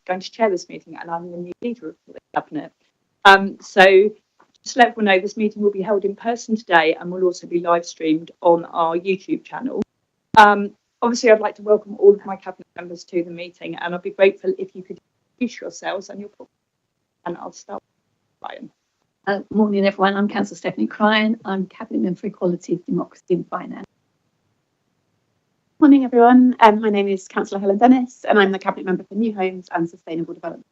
going to chair this meeting, and I'm the new leader of the Cabinet. So just to let everyone know, this meeting will be held in person today and will also be live streamed on our YouTube channel. Obviously, I'd like to welcome all of my Cabinet members to the meeting, and I'd be grateful if you could introduce yourselves and your problem. And I'll start with Brian. Morning, everyone. I'm Councillor Stephanie Cryan. I'm Cabinet Member for Equality, Democracy and Finance. Morning, everyone. My name is Councillor Helen Dennis, and I'm the Cabinet Member for New Homes and Sustainable Development.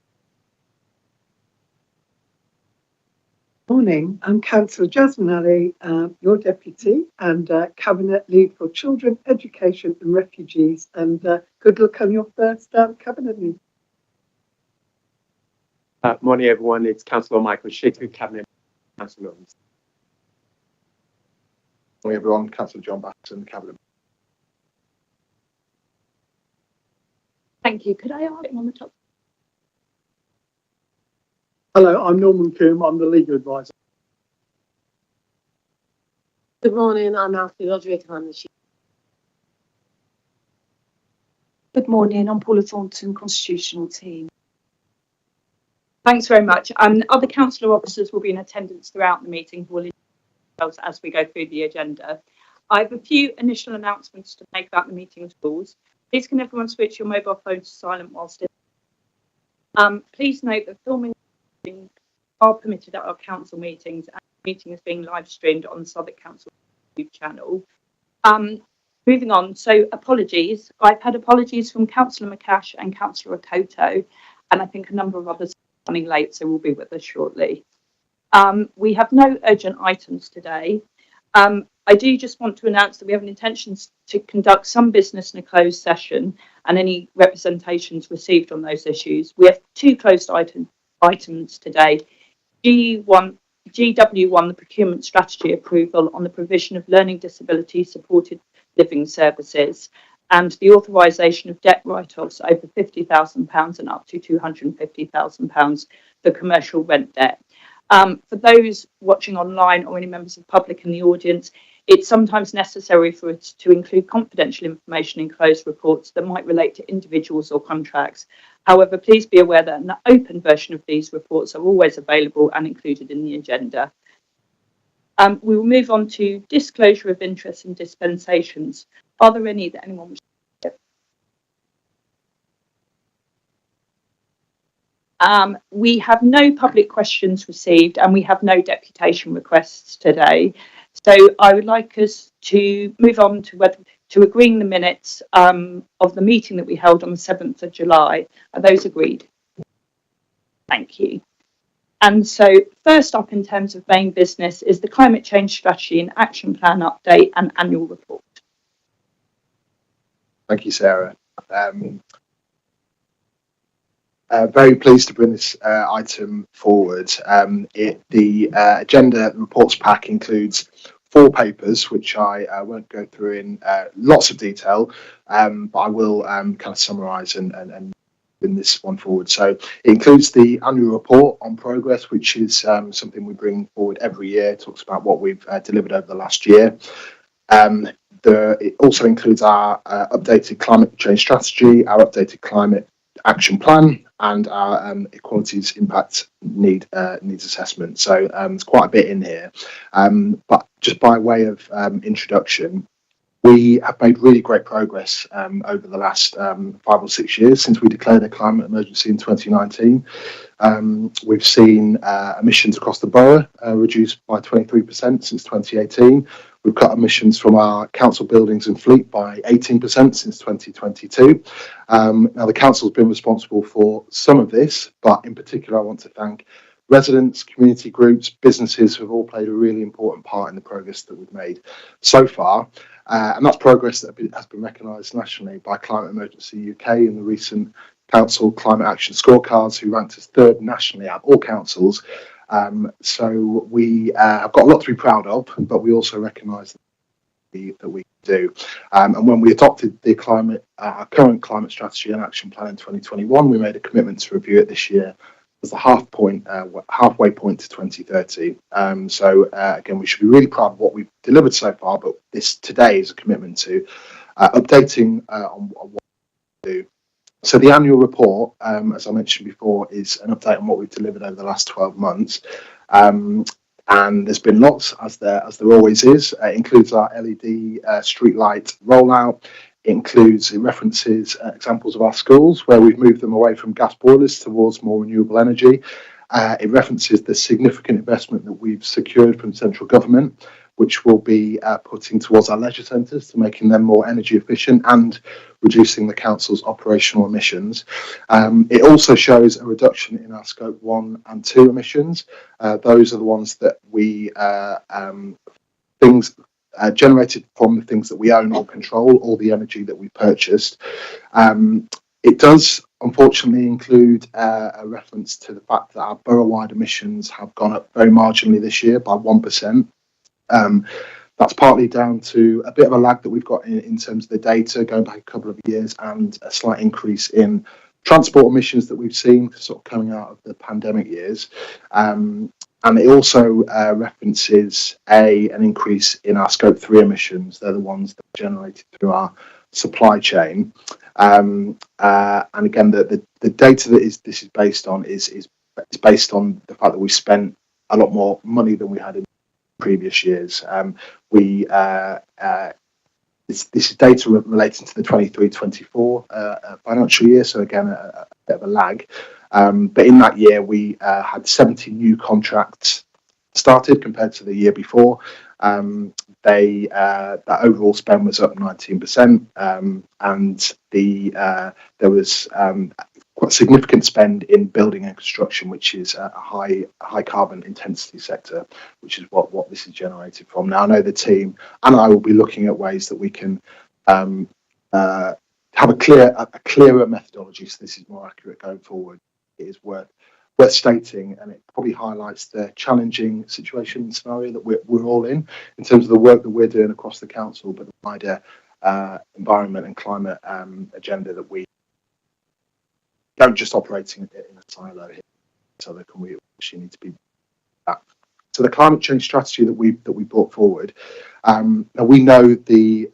Morning, I'm Councillor Jasmine Ali, your deputy and Cabinet Lead for Children, Education and Refugees. And good luck on your first Cabinet meeting. Morning, everyone. It's Councillor Michael Shakespeare, Cabinet Councillor. Morning, everyone. Councillor John Batson, Cabinet. Thank you. Could I ask him on the top? Hello, I'm Norman Coombe. I'm the legal advisor. Good morning. I'm Alfie Roderick. I'm the chief. Good morning. I'm Paula Thornton, Constitutional Team. Thanks very much. Other councillor officers will be in attendance throughout the meeting who will introduce as we go through the agenda. I have a few initial announcements to make about the meeting's rules. Please can everyone switch your mobile phone to silent whilst in. Please note that filming are permitted at our council meetings, and the meeting is being live streamed on the Southwark Council YouTube channel. Moving on, so apologies. I've had apologies from Councillor McCash and Councillor Akoto, and I think a number of others are running late, so will be with us shortly. We have no urgent items today. I do just want to announce that we have an intention to conduct some business in a closed session, and any representations received on those issues. We have two closed items today. GW1, the procurement strategy approval on the provision of learning disability supported living services, and the authorisation of debt write-offs over £50,000 and up to £250,000 for commercial rent debt. For those watching online or any members of the public in the audience, it's sometimes necessary for us to include confidential information in closed reports that might relate to individuals or contracts. However, please be aware that an open version of these reports are always available and included in the agenda. We will move on to disclosure of interests and dispensations. Are there any that anyone wishes to give? We have no public questions received, and we have no deputation requests today. So I would like us to move on to agreeing the minutes of the meeting that we held on the 7th of July. Are those agreed? Thank you. And so first up in terms of main business is the Climate Change Strategy and Action Plan update and annual report. Thank you, Sarah. Very pleased to bring this item forward. The agenda reports pack includes 4 papers, which I won't go through in lots of detail, but I will kind of summarise and bring this one forward. So it includes the annual report on progress, which is something we bring forward every year. It talks about what we've delivered over the last year. It also includes our updated climate change strategy, our updated climate action plan, and our equalities impact needs assessment. So there's quite a bit in here, but just by way of introduction, we have made really great progress over the last 5 or 6 years since we declared a climate emergency in 2019. We've seen emissions across the borough reduced by 23% since 2018. We've cut emissions from our council buildings and fleet by 18% since 2022. Now, the council's been responsible for some of this, but in particular, I want to thank residents, community groups, businesses who have all played a really important part in the progress that we've made so far. And that's progress that has been recognised nationally by Climate Emergency UK in the recent Council Climate Action Scorecards, who ranked us 3rd nationally out of all councils. So we have got a lot to be proud of, but we also recognise that we do. And when we adopted the our current climate strategy and action plan in 2021, we made a commitment to review it this year as the halfway point to 2030. So again, we should be really proud of what we've delivered so far, but this today is a commitment to updating on what we do. So the annual report, as I mentioned before, is an update on what we've delivered over the last 12 months. And there's been lots, as there always is. It includes our LED street light rollout. It references examples of our schools where we've moved them away from gas boilers towards more renewable energy. It references the significant investment that we've secured from central government, which will be putting towards our leisure centres to making them more energy efficient and reducing the council's operational emissions. It also shows a reduction in our scope 1 and 2 emissions. Those are the ones that we generated from the things that we own or control, all the energy that we purchased. It does unfortunately include a reference to the fact that our borough-wide emissions have gone up very marginally this year by 1%. That's partly down to a bit of a lag that we've got in terms of the data going back a couple of years, and a slight increase in transport emissions that we've seen sort of coming out of the pandemic years. And it also references an increase in our scope 3 emissions. They're the ones that are generated through our supply chain. And again, the data that this is based on is based on the fact that we spent a lot more money than we had in previous years. This is data relating to the 23-24 financial year, so again a bit of a lag. But in that year we had 70 new contracts started compared to the year before. That overall spend was up 19%, and there was quite significant spend in building and construction, which is a high carbon intensity sector, which is what this is generated from. Now I know the team and I will be looking at ways that we can have a clearer methodology, so this is more accurate going forward. It is worth stating, and it probably highlights the challenging situation and scenario that we're all in terms of the work that we're doing across the council, but the wider environment and climate agenda that we don't just operating in a silo here. So we actually need to be that. So the climate change strategy that we brought forward. Now we know the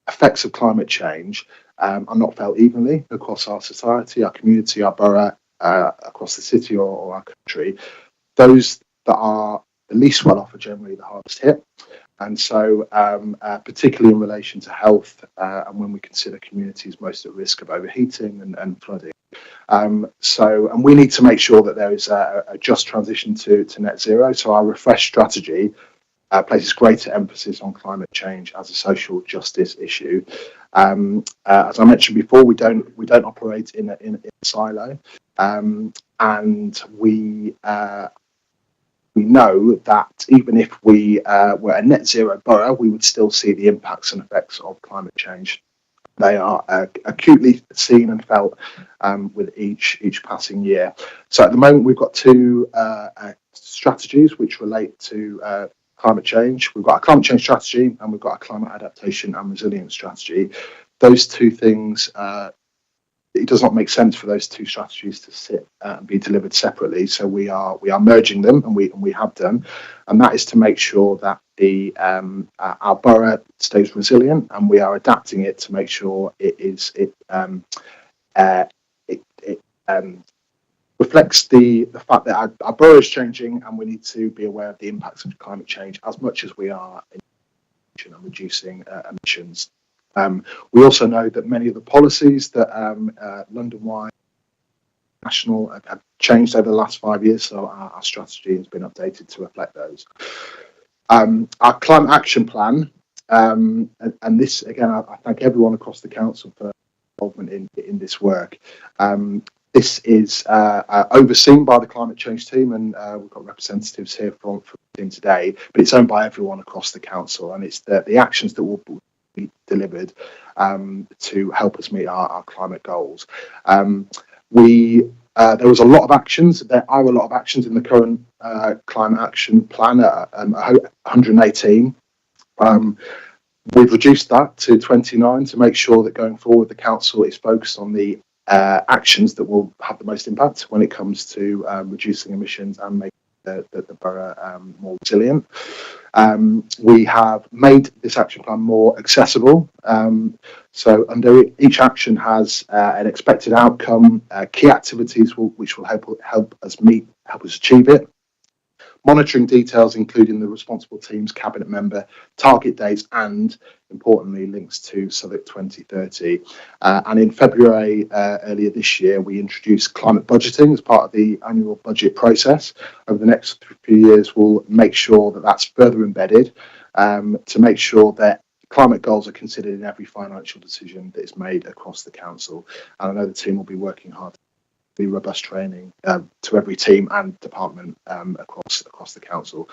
effects of climate change are not felt evenly across our society, our community, our borough, across the city or our country. Those that are the least well off are generally the hardest hit. And so, particularly in relation to health, and when we consider communities most at risk of overheating and flooding. And we need to make sure that there is a just transition to net zero. So our refresh strategy places greater emphasis on climate change as a social justice issue. As I mentioned before, we don't operate in a silo, and we know that even if we were a net zero borough, we would still see the impacts and effects of climate change. They are acutely seen and felt with each passing year. So at the moment, we've got two strategies which relate to climate change. We've got a climate change strategy and we've got a climate adaptation and resilience strategy. Those two things, it does not make sense for those two strategies to sit and be delivered separately. So we are merging them, and we have done, and that is to make sure that our borough stays resilient, and we are adapting it to make sure it reflects the fact that our borough is changing, and we need to be aware of the impacts of climate change as much as we are in reducing emissions. We also know that many of the policies that London-wide, national have changed over the last 5 years, so our strategy has been updated to reflect those. Our climate action plan, and this again, I thank everyone across the council for involvement in this work. This is overseen by the climate change team, and we've got representatives here from the team today, but it's owned by everyone across the council, and it's the actions that will be delivered to help us meet our climate goals. There was a lot of actions. There are a lot of actions in the current climate action plan, 118. We've reduced that to 29 to make sure that going forward the council is focused on the actions that will have the most impact when it comes to reducing emissions and making the borough more resilient. We have made this action plan more accessible. So under each action has an expected outcome, key activities which will help us achieve it. Monitoring details, including the responsible team's cabinet member, target dates, and importantly, links to Southwark 2030. And in February earlier this year, we introduced climate budgeting as part of the annual budget process. Over the next few years, we'll make sure that that's further embedded to make sure that climate goals are considered in every financial decision that is made across the council. And I know the team will be working hard to be robust training to every team and department across the council.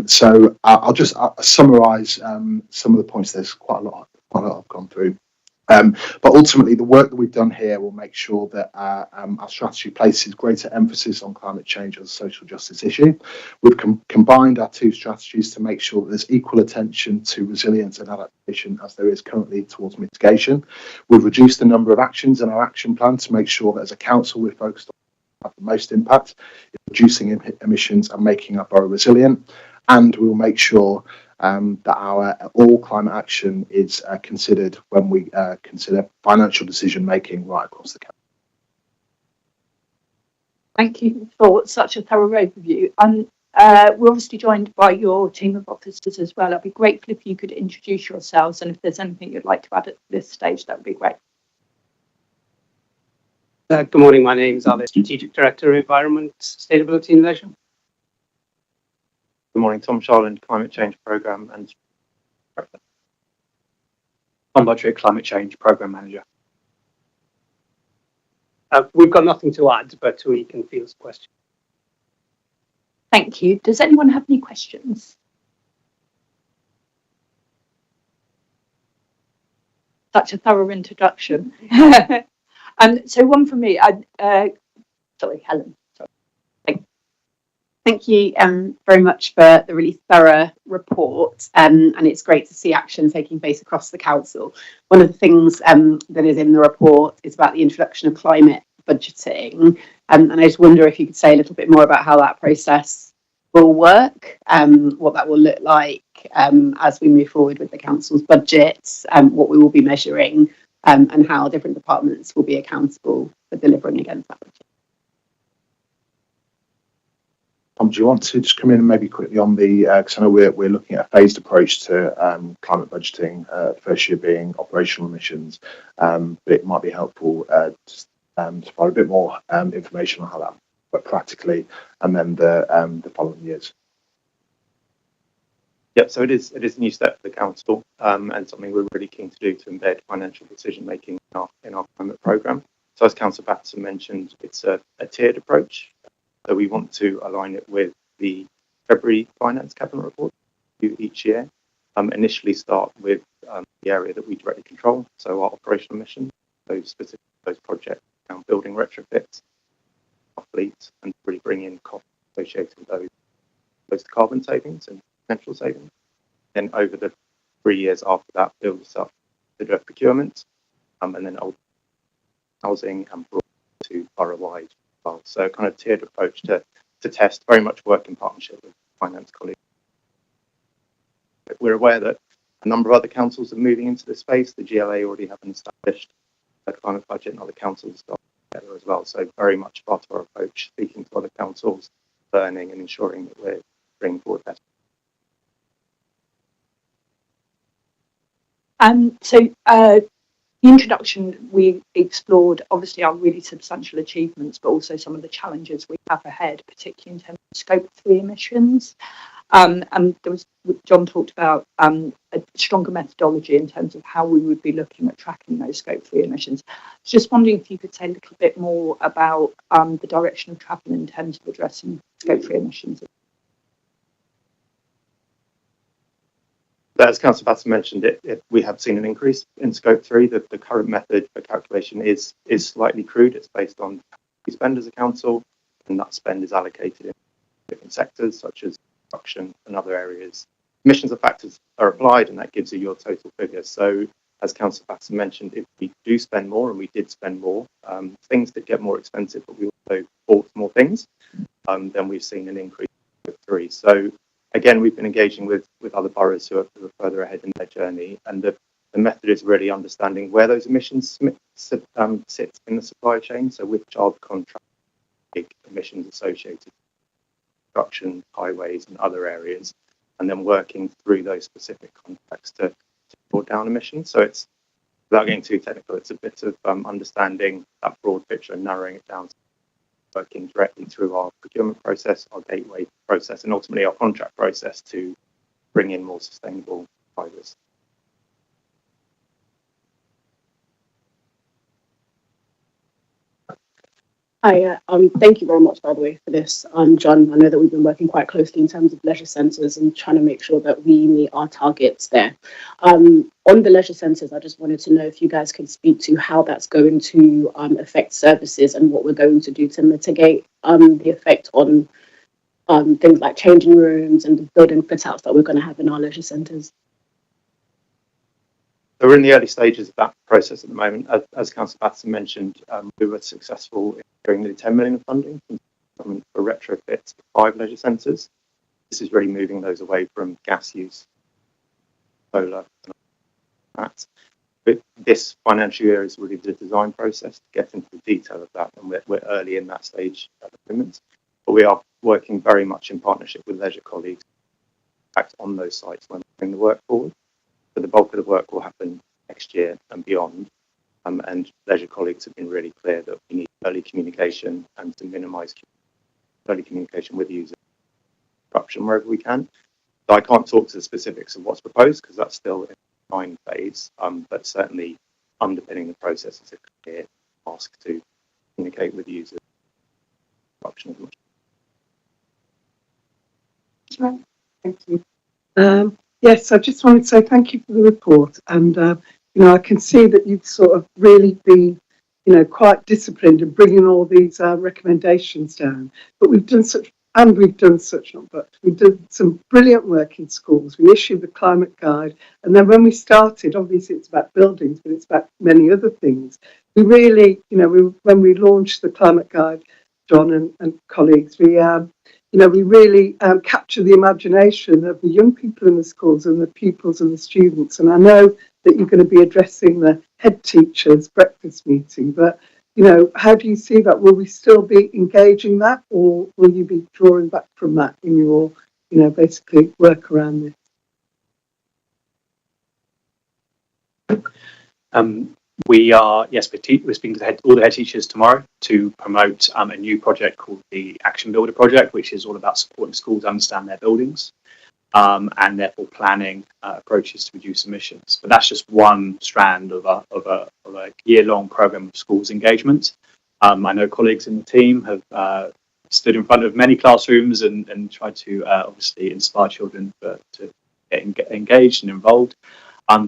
So I'll just summarise some of the points. There's quite a lot I've gone through. But ultimately, the work that we've done here will make sure that our strategy places greater emphasis on climate change as a social justice issue. We've combined our two strategies to make sure that there's equal attention to resilience and adaptation as there is currently towards mitigation. We've reduced the number of actions in our action plan to make sure that as a council we're focused on the most impact in reducing emissions and making our borough resilient. And we will make sure that our all climate action is considered when we consider financial decision making right across the country. Thank you for such a thorough overview. We're obviously joined by your team of officers as well. I'd be grateful if you could introduce yourselves, and if there's anything you'd like to add at this stage, that would be great. Good morning. My name is Ali, Strategic Director of Environment, Sustainability and Leisure. Good morning, Tom Charland, Climate Change Programme and Tom Budget, Climate Change Programme Manager. We've got nothing to add, but we can field questions. Thank you. Does anyone have any questions? Such a thorough introduction. So one for me. Sorry, Helen. Thank you very much for the really thorough report, and it's great to see action taking place across the council. One of the things that is in the report is about the introduction of climate budgeting, and I just wonder if you could say a little bit more about how that process will work, what that will look like as we move forward with the council's budgets, what we will be measuring, and how different departments will be accountable for delivering against that budget. Tom, do you want to just come in and maybe quickly on the, because I know we're looking at a phased approach to climate budgeting, first year being operational emissions, but it might be helpful just to provide a bit more information on how that works practically, and then the following years. Yep, so it is a new step for the council and something we're really keen to do to embed financial decision making in our climate programme. So as Councillor Patterson mentioned, it's a tiered approach. So we want to align it with the February Finance Cabinet report each year. Initially start with the area that we directly control, so our operational emissions, those projects around building retrofits, our fleet, and really bring in costs associated with those carbon savings and potential savings. Then over the 3 years after that, build us up to the procurement, and then housing and brought to borough-wide. So kind of tiered approach to test, very much work in partnership with finance colleagues. We're aware that a number of other councils are moving into this space. The GLA already have an established climate budget, and other councils are together as well. So very much part of our approach, speaking to other councils, learning and ensuring that we're bringing forward best. The introduction, we explored obviously our really substantial achievements, but also some of the challenges we have ahead, particularly in terms of Scope 3 emissions. And there was, John talked about a stronger methodology in terms of how we would be looking at tracking those Scope 3 emissions. Just wondering if you could say a little bit more about the direction of travel in terms of addressing Scope 3 emissions. As Councillor Patterson mentioned, we have seen an increase in Scope 3. The current method for calculation is slightly crude. It's based on we spend as a council, and that spend is allocated in different sectors, such as construction and other areas. Emissions of factors are applied, and that gives you your total figure. So, as Councillor Patterson mentioned, if we do spend more, and we did spend more, things did get more expensive, but we also bought more things. then we've seen an increase of 3. So again, we've been engaging with other boroughs who are further ahead in their journey, and the method is really understanding where those emissions sit in the supply chain. So which are the contract big emissions associated with construction, highways, and other areas, and then working through those specific contracts to bring down emissions. So it's, without getting too technical, it's a bit of understanding that broad picture and narrowing it down, working directly through our procurement process, our gateway process, and ultimately our contract process to bring in more sustainable providers. Hi, thank you very much, by the way, for this. John, I know that we've been working quite closely in terms of leisure centres and trying to make sure that we meet our targets there. On the leisure centres, I just wanted to know if you guys could speak to how that's going to affect services and what we're going to do to mitigate the effect on things like changing rooms and the building fit-outs that we're going to have in our leisure centres. So we're in the early stages of that process at the moment. As Councillor Batterson mentioned, we were successful in securing nearly 10 million of funding from the government for retrofits for 5 leisure centres. This is really moving those away from gas use, solar, and that. But this financial year is really the design process to get into the detail of that, and we're early in that stage at the moment. But we are working very much in partnership with leisure colleagues to act on those sites when we bring the work forward. So the bulk of the work will happen next year and beyond. And leisure colleagues have been really clear that we need early communication and to minimise early communication with users, disruption wherever we can. So I can't talk to the specifics of what's proposed because that's still in the design phase, but certainly underpinning the process is a clear task to communicate with users. Disruption as much. Thank you. Yes, I just wanted to say thank you for the report, and I can see that you've sort of really been, quite disciplined in bringing all these recommendations down. But we've done some brilliant work in schools. We issued the climate guide, and then when we started, obviously it's about buildings, but it's about many other things. We really, when we launched the climate guide, John and colleagues, we really capture the imagination of the young people in the schools and the pupils and the students. And I know that you're going to be addressing the head teachers' breakfast meeting, but, how do you see that? Will we still be engaging that, or will you be drawing back from that in your, basically work around this? We are, yes, we're speaking to all the head teachers tomorrow to promote a new project called the Action Builder Project, which is all about supporting schools understand their buildings and therefore planning approaches to reduce emissions. But that's just one strand of a year-long programme of schools engagement. I know colleagues in the team have stood in front of many classrooms and tried to obviously inspire children to get engaged and involved.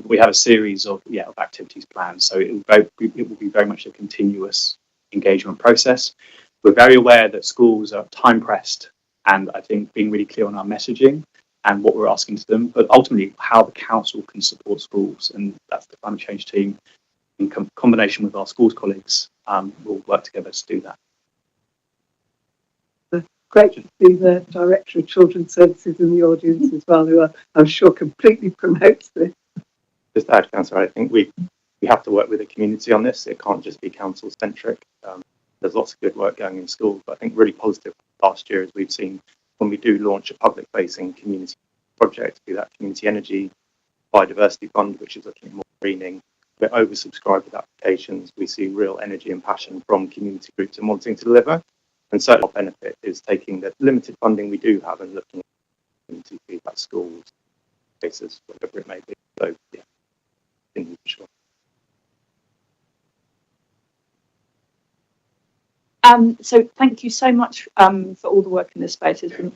We have a series of activities planned, so it will be very much a continuous engagement process. We're very aware that schools are time pressed, and I think being really clear on our messaging and what we're asking to them, but ultimately how the council can support schools, and that's the climate change team in combination with our schools colleagues will work together to do that. Great to see the Director of Children's Services in the audience as well, who I'm sure completely promotes this. Just to add, Councillor, I think we have to work with the community on this. It can't just be council centric. There's lots of good work going in schools, but I think really positive last year as we've seen when we do launch a public facing community project, be that community energy, biodiversity fund, which is looking at more greening. We're oversubscribed with applications. We see real energy and passion from community groups and wanting to deliver. And certainly our benefit is taking the limited funding we do have and looking at community feedback schools, cases, whatever it may be. So yeah. Sure. So thank you so much for all the work in this space. It's been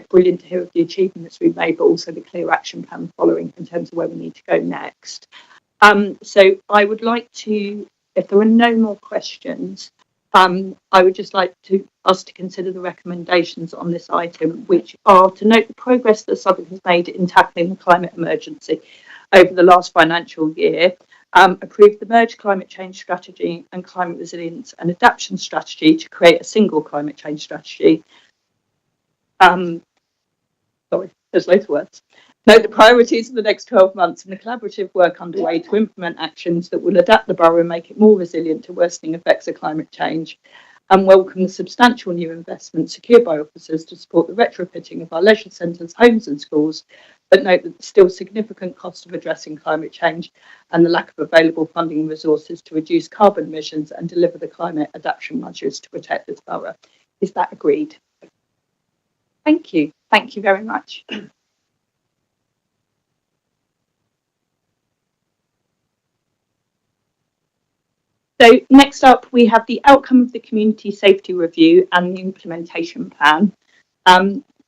brilliant to hear of the achievements we've made, but also the clear action plan following in terms of where we need to go next. So I would like to, if there are no more questions, I would just like us to consider the recommendations on this item, which are to note the progress that Southwark has made in tackling the climate emergency over the last financial year, approve the merged climate change strategy and climate resilience and adaptation strategy to create a single climate change strategy, Sorry, there's loads of words. Note the priorities of the next 12 months and the collaborative work underway to implement actions that will adapt the borough and make it more resilient to worsening effects of climate change, and welcome the substantial new investment secured by officers to support the retrofitting of our leisure centres, homes and schools, but note that the still significant cost of addressing climate change and the lack of available funding and resources to reduce carbon emissions and deliver the climate adaptation measures to protect this borough. Is that agreed? Thank you. Thank you very much. So next up, we have the outcome of the community safety review and the implementation plan.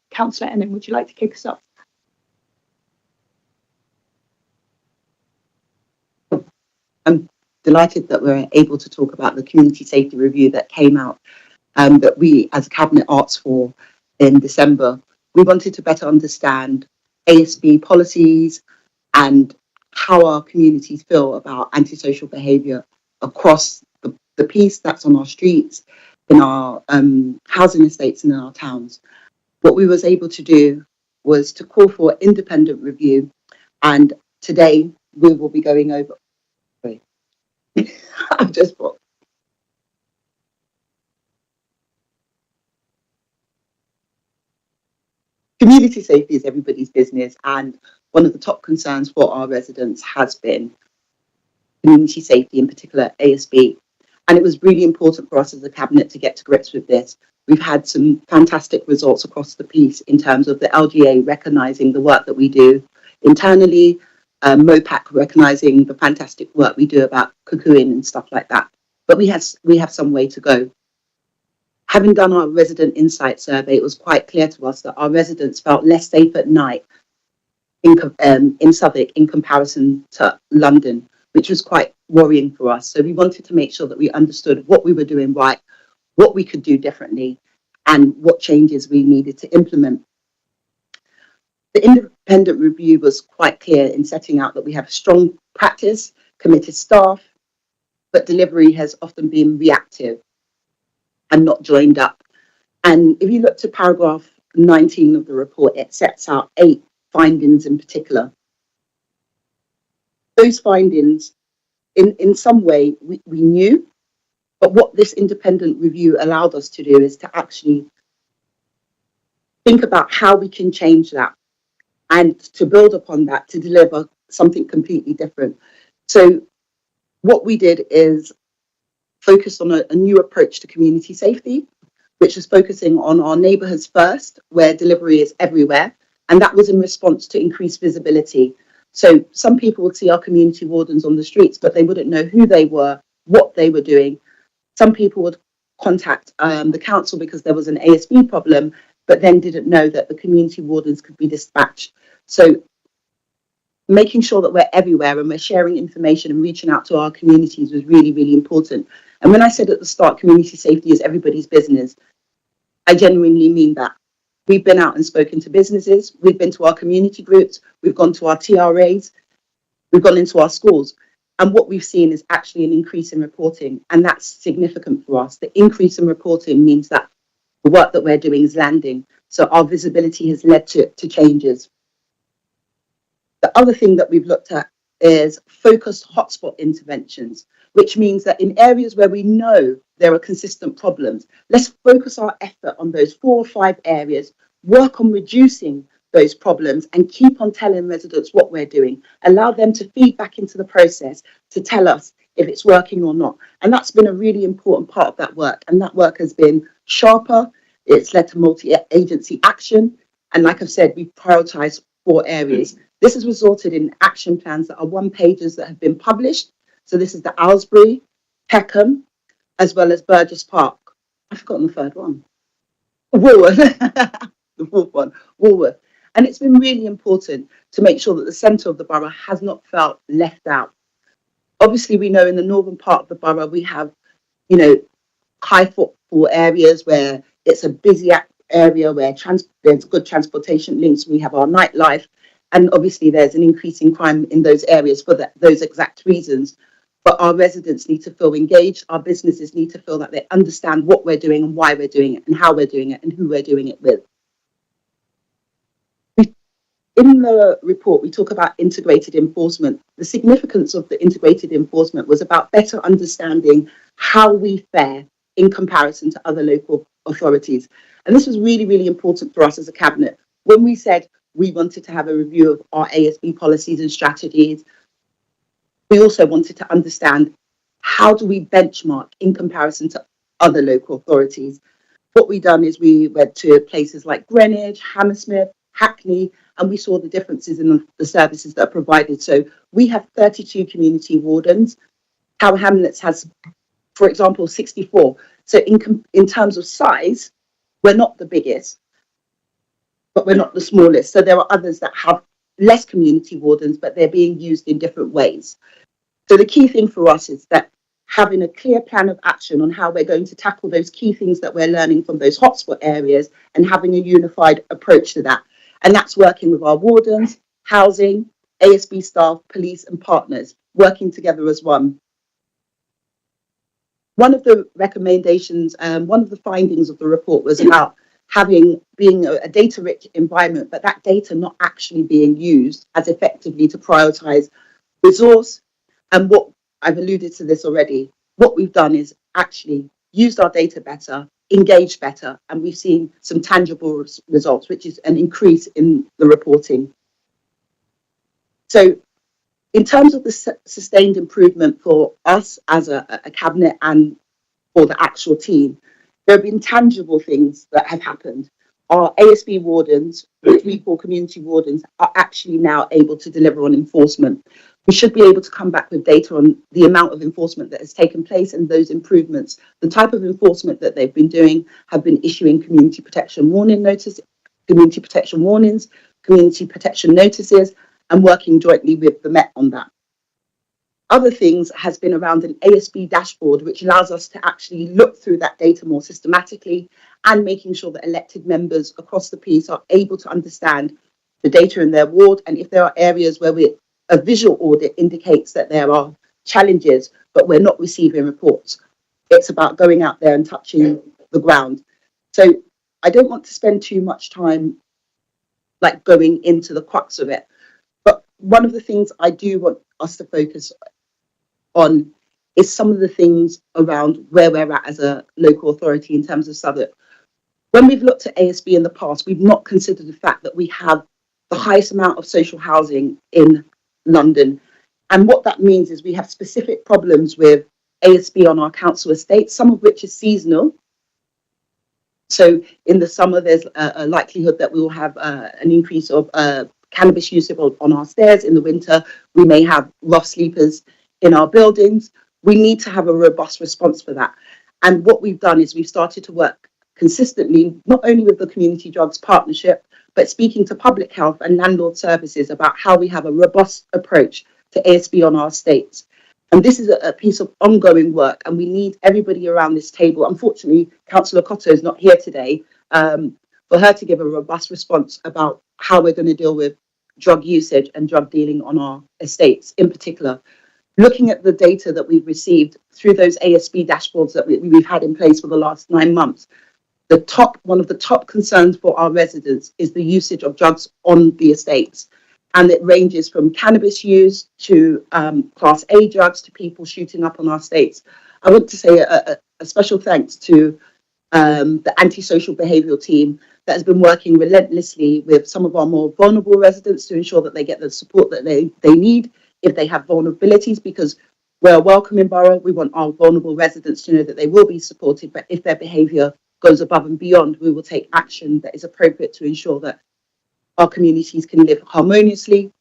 Councillor Ennin, would you like to kick us off? I'm delighted that we're able to talk about the community safety review that came out, that we as a Cabinet asked for in December. We wanted to better understand ASB policies and how our communities feel about antisocial behaviour across the piece that's on our streets, in our housing estates and in our towns. What we was able to do was to call for independent review, and today we will be going over. Sorry. I've just brought. Community safety is everybody's business, and one of the top concerns for our residents has been community safety, in particular ASB. And it was really important for us as a Cabinet to get to grips with this. We've had some fantastic results across the piece in terms of the LGA recognising the work that we do internally, MOPAC recognising the fantastic work we do about cuckooing and stuff like that. But we have some way to go. Having done our resident insight survey, it was quite clear to us that our residents felt less safe at night in Southwark in comparison to London, which was quite worrying for us. So we wanted to make sure that we understood what we were doing right, what we could do differently, and what changes we needed to implement. The independent review was quite clear in setting out that we have strong practice, committed staff, but delivery has often been reactive and not joined up. And if you look to paragraph 19 of the report, it sets out 8 findings in particular. Those findings, in some way, we knew, but what this independent review allowed us to do is to actually think about how we can change that and to build upon that to deliver something completely different. So what we did is focus on a new approach to community safety, which is focusing on our neighbourhoods first, where delivery is everywhere. And that was in response to increased visibility. So some people would see our community wardens on the streets, but they wouldn't know who they were, what they were doing. Some people would contact the council because there was an ASB problem, but then didn't know that the community wardens could be dispatched. So making sure that we're everywhere and we're sharing information and reaching out to our communities was really, really important. And when I said at the start, community safety is everybody's business, I genuinely mean that. We've been out and spoken to businesses, we've been to our community groups, we've gone to our TRAs, we've gone into our schools. And what we've seen is actually an increase in reporting, and that's significant for us. The increase in reporting means that the work that we're doing is landing. So our visibility has led to changes. The other thing that we've looked at is focused hotspot interventions, which means that in areas where we know there are consistent problems, let's focus our effort on those 4 or 5 areas, work on reducing those problems and keep on telling residents what we're doing, allow them to feed back into the process to tell us if it's working or not. And that's been a really important part of that work. And that work has been sharper, it's led to multi-agency action. And like I've said, we've prioritised 4 areas. This has resulted in action plans that are 1-pagers that have been published. So this is the Aylesbury, Peckham, as well as Burgess Park. I've forgotten the third one. Woolworth. The fourth one, Woolworth. And it's been really important to make sure that the centre of the borough has not felt left out. Obviously, we know in the northern part of the borough, we have, high footfall areas where it's a busy area where there's good transportation links. We have our nightlife. And obviously, there's an increase in crime in those areas for those exact reasons. But our residents need to feel engaged. Our businesses need to feel that they understand what we're doing and why we're doing it and how we're doing it and who we're doing it with. in the report, we talk about integrated enforcement. The significance of the integrated enforcement was about better understanding how we fare in comparison to other local authorities. And this was really, really important for us as a cabinet. When we said we wanted to have a review of our ASB policies and strategies, we also wanted to understand how do we benchmark in comparison to other local authorities. What we've done is we went to places like Greenwich, Hammersmith, Hackney, and we saw the differences in the services that are provided. So we have 32 community wardens. Tower Hamlets has, for example, 64. So in terms of size, we're not the biggest, but we're not the smallest. So there are others that have less community wardens, but they're being used in different ways. So the key thing for us is that having a clear plan of action on how we're going to tackle those key things that we're learning from those hotspot areas and having a unified approach to that. And that's working with our wardens, housing, ASB staff, police and partners, working together as one. One of the recommendations, one of the findings of the report was about being a data-rich environment, but that data not actually being used as effectively to prioritize resource. And what I've alluded to this already, what we've done is actually used our data better, engaged better, and we've seen some tangible results, which is an increase in the reporting. So in terms of the sustained improvement for us as a cabinet and for the actual team, there have been tangible things that have happened. Our ASB wardens, which we call community wardens, are actually now able to deliver on enforcement. We should be able to come back with data on the amount of enforcement that has taken place and those improvements. The type of enforcement that they've been doing have been issuing community protection warning notice, community protection warnings, community protection notices, and working jointly with the Met on that. Other things has been around an ASB dashboard, which allows us to actually look through that data more systematically and making sure that elected members across the piece are able to understand the data in their ward. And if there are areas where a visual audit indicates that there are challenges, but we're not receiving reports, it's about going out there and touching the ground. So I don't want to spend too much time like going into the crux of it. But one of the things I do want us to focus on is some of the things around where we're at as a local authority in terms of Southwark. When we've looked at ASB in the past, we've not considered the fact that we have the highest amount of social housing in London. And what that means is we have specific problems with ASB on our council estates, some of which is seasonal. So in the summer, there's a likelihood that we will have an increase of cannabis use on our stairs. In the winter, we may have rough sleepers in our buildings. We need to have a robust response for that. And what we've done is we've started to work consistently, not only with the Community Drugs Partnership, but speaking to public health and landlord services about how we have a robust approach to ASB on our estates. And this is a piece of ongoing work, and we need everybody around this table. Unfortunately, Councillor Cotto is not here today for her to give a robust response about how we're going to deal with drug usage and drug dealing on our estates in particular. Looking at the data that we've received through those ASB dashboards that we've had in place for the last 9 months, one of the top concerns for our residents is the usage of drugs on the estates. And it ranges from cannabis use to Class A drugs to people shooting up on our estates. I want to say a special thanks to the antisocial behavioural team that has been working relentlessly with some of our more vulnerable residents to ensure that they get the support that they need if they have vulnerabilities, because we're a welcoming borough. We want our vulnerable residents to know that they will be supported, but if their behaviour goes above and beyond, we will take action that is appropriate to ensure that our communities can live harmoniously.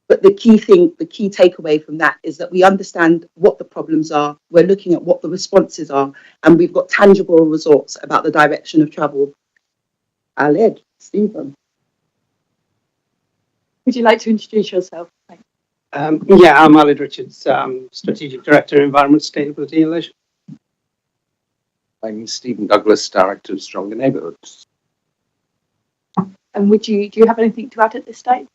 But the key takeaway from that is that we understand what the problems are, we're looking at what the responses are, and we've got tangible results about the direction of travel. Aled, Stephen. Would you like to introduce yourself? Thanks. Yeah, I'm Aled Richards, Strategic Director, Environment, Sustainability and Leisure. I'm Stephen Douglas, Director of Stronger Neighbourhoods. And do you have anything to add at this stage?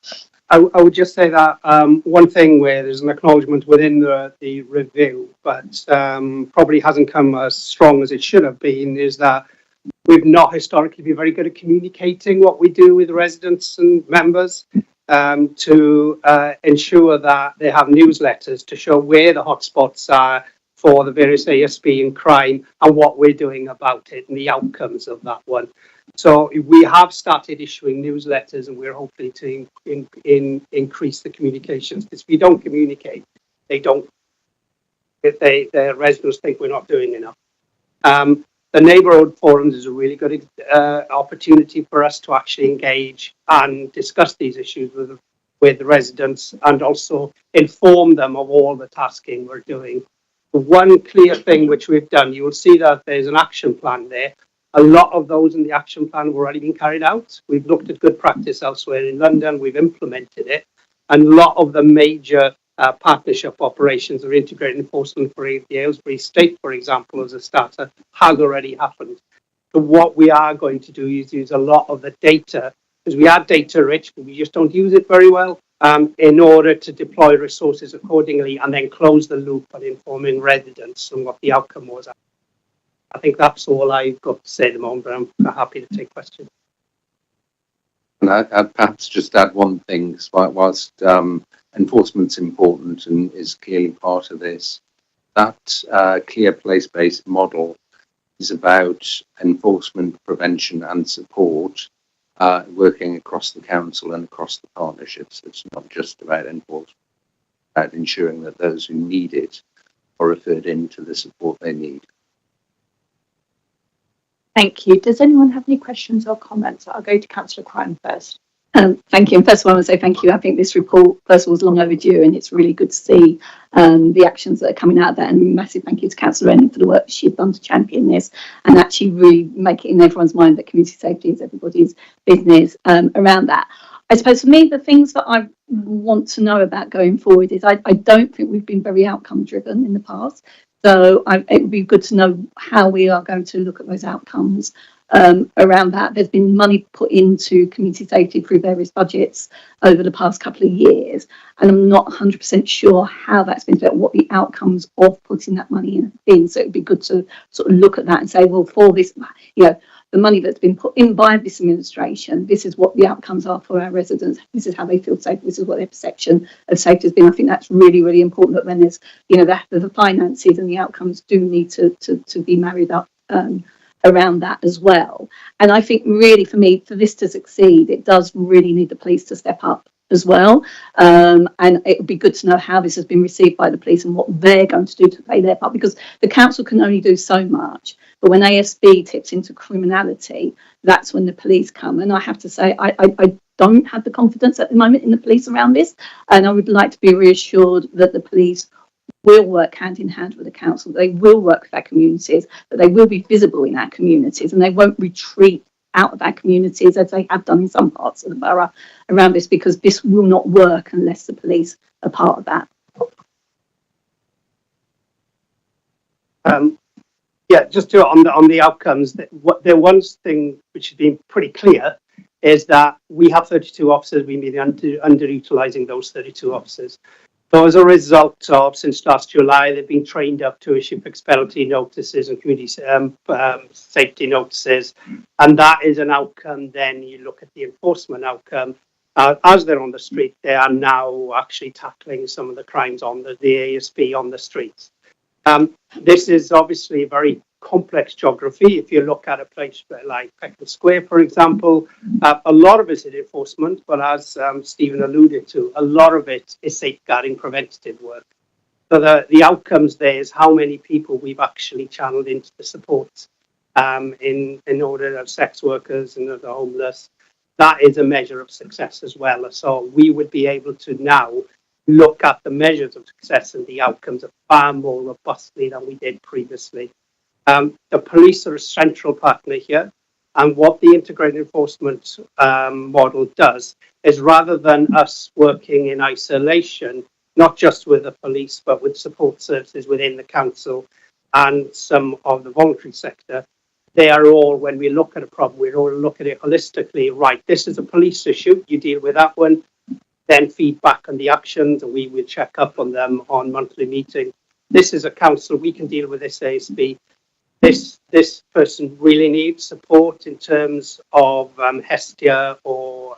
I would just say that one thing where there's an acknowledgement within the review, but probably hasn't come as strong as it should have been, is that we've not historically been very good at communicating what we do with residents and members. to ensure that they have newsletters to show where the hotspots are for the various ASB and crime and what we're doing about it and the outcomes of that one. So we have started issuing newsletters, and we're hoping to increase the communications, because if we don't communicate, the residents think we're not doing enough. The neighbourhood forums is a really good opportunity for us to actually engage and discuss these issues with the residents, and also inform them of all the tasking we're doing. One clear thing which we've done, you will see that there's an action plan there. A lot of those in the action plan have already been carried out. We've looked at good practice elsewhere in London, we've implemented it, and a lot of the major partnership operations or integrated enforcement for the Aylesbury Estate, for example, as a starter, has already happened. So what we are going to do is use a lot of the data, because we are data rich, but we just don't use it very well, in order to deploy resources accordingly and then close the loop on informing residents on what the outcome was. I think that's all I've got to say at the moment, but I'm happy to take questions. And I'd perhaps just add one thing, whilst enforcement's important and is clearly part of this, that clear place-based model is about enforcement, prevention and support, working across the council and across the partnerships. It's not just about enforcement, it's about ensuring that those who need it are referred into the support they need. Thank you. Does anyone have any questions or comments? I'll go to Councillor Cryan first. Thank you. And first of all, I want to say thank you. I think this report, first of all, is long overdue, and it's really good to see the actions that are coming out of that. And massive thank you to Councillor Rennie for the work she's done to champion this and actually really make it in everyone's mind that community safety is everybody's business around that. I suppose for me, the things that I want to know about going forward is I don't think we've been very outcome driven in the past. So it would be good to know how we are going to look at those outcomes around that. There's been money put into community safety through various budgets over the past couple of years, and I'm not 100% sure how that's been spent, what the outcomes of putting that money in have been. So it'd be good to sort of look at that and say, well, for this, the money that's been put in by this administration, this is what the outcomes are for our residents. This is how they feel safe. This is what their perception of safety has been. I think that's really, really important, that when there's, the finances and the outcomes do need to be married up around that as well. And I think really for me, for this to succeed, it does really need the police to step up as well. And it would be good to know how this has been received by the police and what they're going to do to play their part, because the council can only do so much. But when ASB tips into criminality, that's when the police come. And I have to say, I don't have the confidence at the moment in the police around this. And I would like to be reassured that the police will work hand in hand with the council. They will work with our communities, that they will be visible in our communities, and they won't retreat out of our communities as they have done in some parts of the borough around this, because this will not work unless the police are part of that. Just on the outcomes, the one thing which has been pretty clear is that we have 32 officers. We've been underutilising those 32 officers. So as a result of, since last July, they've been trained up to issue fixed penalty notices and community safety notices. And that is an outcome. Then you look at the enforcement outcome. As they're on the street, they are now actually tackling some of the crimes on the ASB on the streets. This is obviously a very complex geography. If you look at a place like Peckham Square, for example, a lot of it is enforcement, but as Stephen alluded to, a lot of it is safeguarding preventative work. So the outcomes there is how many people we've actually channeled into the support in order of sex workers and the homeless. That is a measure of success as well. So we would be able to now look at the measures of success and the outcomes far more robustly than we did previously. The police are a central partner here, and what the integrated enforcement model does is, rather than us working in isolation, not just with the police, but with support services within the council and some of the voluntary sector, they are all, when we look at a problem, we all look at it holistically. Right, this is a police issue, you deal with that one, then feedback on the actions, and we will check up on them on monthly meetings. This is a council, we can deal with this ASB. This person really needs support in terms of Hestia or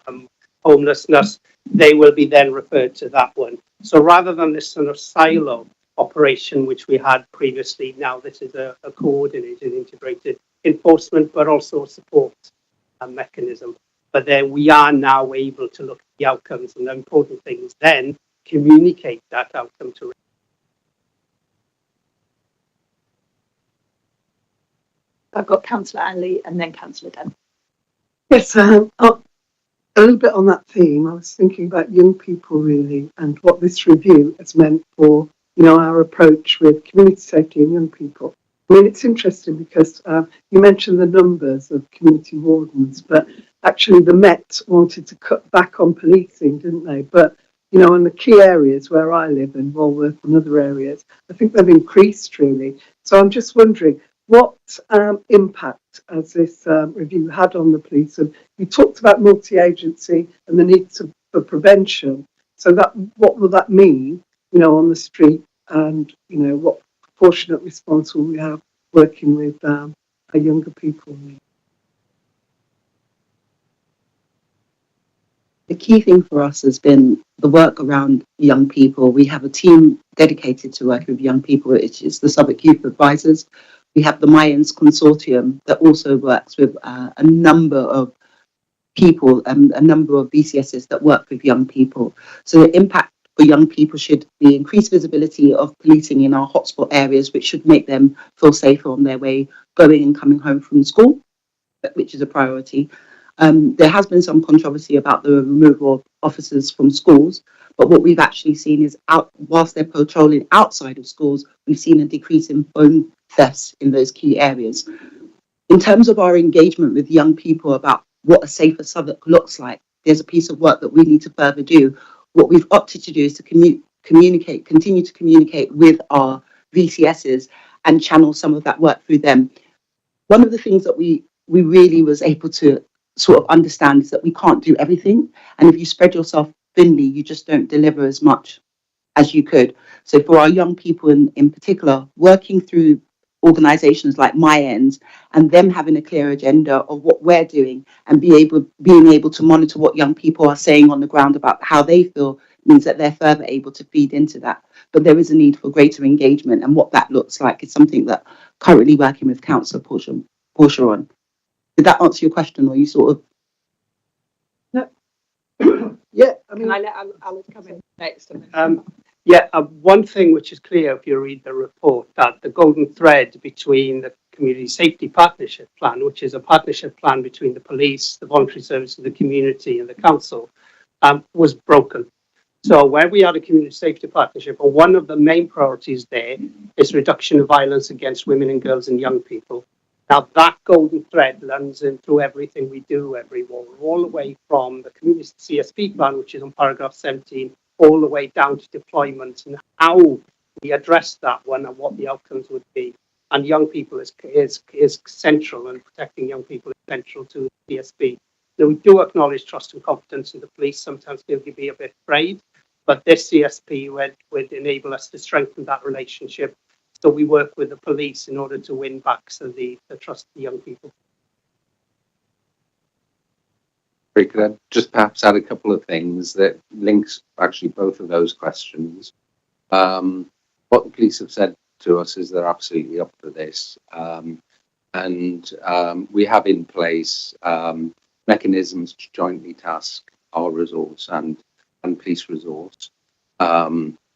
homelessness. they will be then referred to that one. So rather than this sort of silo operation which we had previously, now this is a coordinated, integrated enforcement, but also support mechanism. But then we are now able to look at the outcomes, and the important thing is then communicate that outcome to. I've got Councillor Anley and then Councillor Den. Yes, a little bit on that theme. I was thinking about young people really, and what this review has meant for, you know, our approach with community safety and young people. I mean, it's interesting because you mentioned the numbers of community wardens, but actually the Met wanted to cut back on policing, didn't they? But, you know, in the key areas where I live, in Walworth and other areas, I think they've increased really. So I'm just wondering, what impact has this review had on the police? And you talked about multi-agency and the need for prevention. So that, what will that mean, you know, on the street, and, you know, what proportionate response will we have working with our younger people? The key thing for us has been the work around young people. We have a team dedicated to working with young people, which is the Southwark Youth Advisors. We have the Mayans Consortium that also works with a number of people and a number of VCSs that work with young people. So the impact for young people should be increased visibility of policing in our hotspot areas, which should make them feel safer on their way going and coming home from school, which is a priority. There has been some controversy about the removal of officers from schools, but what we've actually seen is, whilst they're patrolling outside of schools, we've seen a decrease in phone thefts in those key areas. In terms of our engagement with young people about what a safer Southwark looks like, there's a piece of work that we need to further do. What we've opted to do is to continue to communicate with our VCSs and channel some of that work through them. One of the things that we really was able to sort of understand is that we can't do everything. And if you spread yourself thinly, you just don't deliver as much as you could. So for our young people in particular, working through organisations like Mayans and them having a clear agenda of what we're doing and being able to monitor what young people are saying on the ground about how they feel means that they're further able to feed into that. But there is a need for greater engagement, and what that looks like is something that currently working with Councillor Portia on. Did that answer your question, or you sort of? No. Yeah, I mean, Can I let Alice come in next? One thing which is clear if you read the report, that the golden thread between the Community Safety Partnership Plan, which is a partnership plan between the police, the voluntary service of the community and the council, was broken. So where we are a community safety partnership, one of the main priorities there is reduction of violence against women and girls and young people. Now that golden thread runs in through everything we do everywhere, all the way from the community CSP plan, which is on paragraph 17, all the way down to deployment and how we address that one and what the outcomes would be. And young people is central, and protecting young people is central to the CSP. Now, we do acknowledge trust and confidence in the police. Sometimes they can be a bit afraid, but this CSP would enable us to strengthen that relationship. So we work with the police in order to win back the trust of the young people. Could I just perhaps add a couple of things that links actually both of those questions? What the police have said to us is they're absolutely up for this. We have in place mechanisms to jointly task our resource and police resource.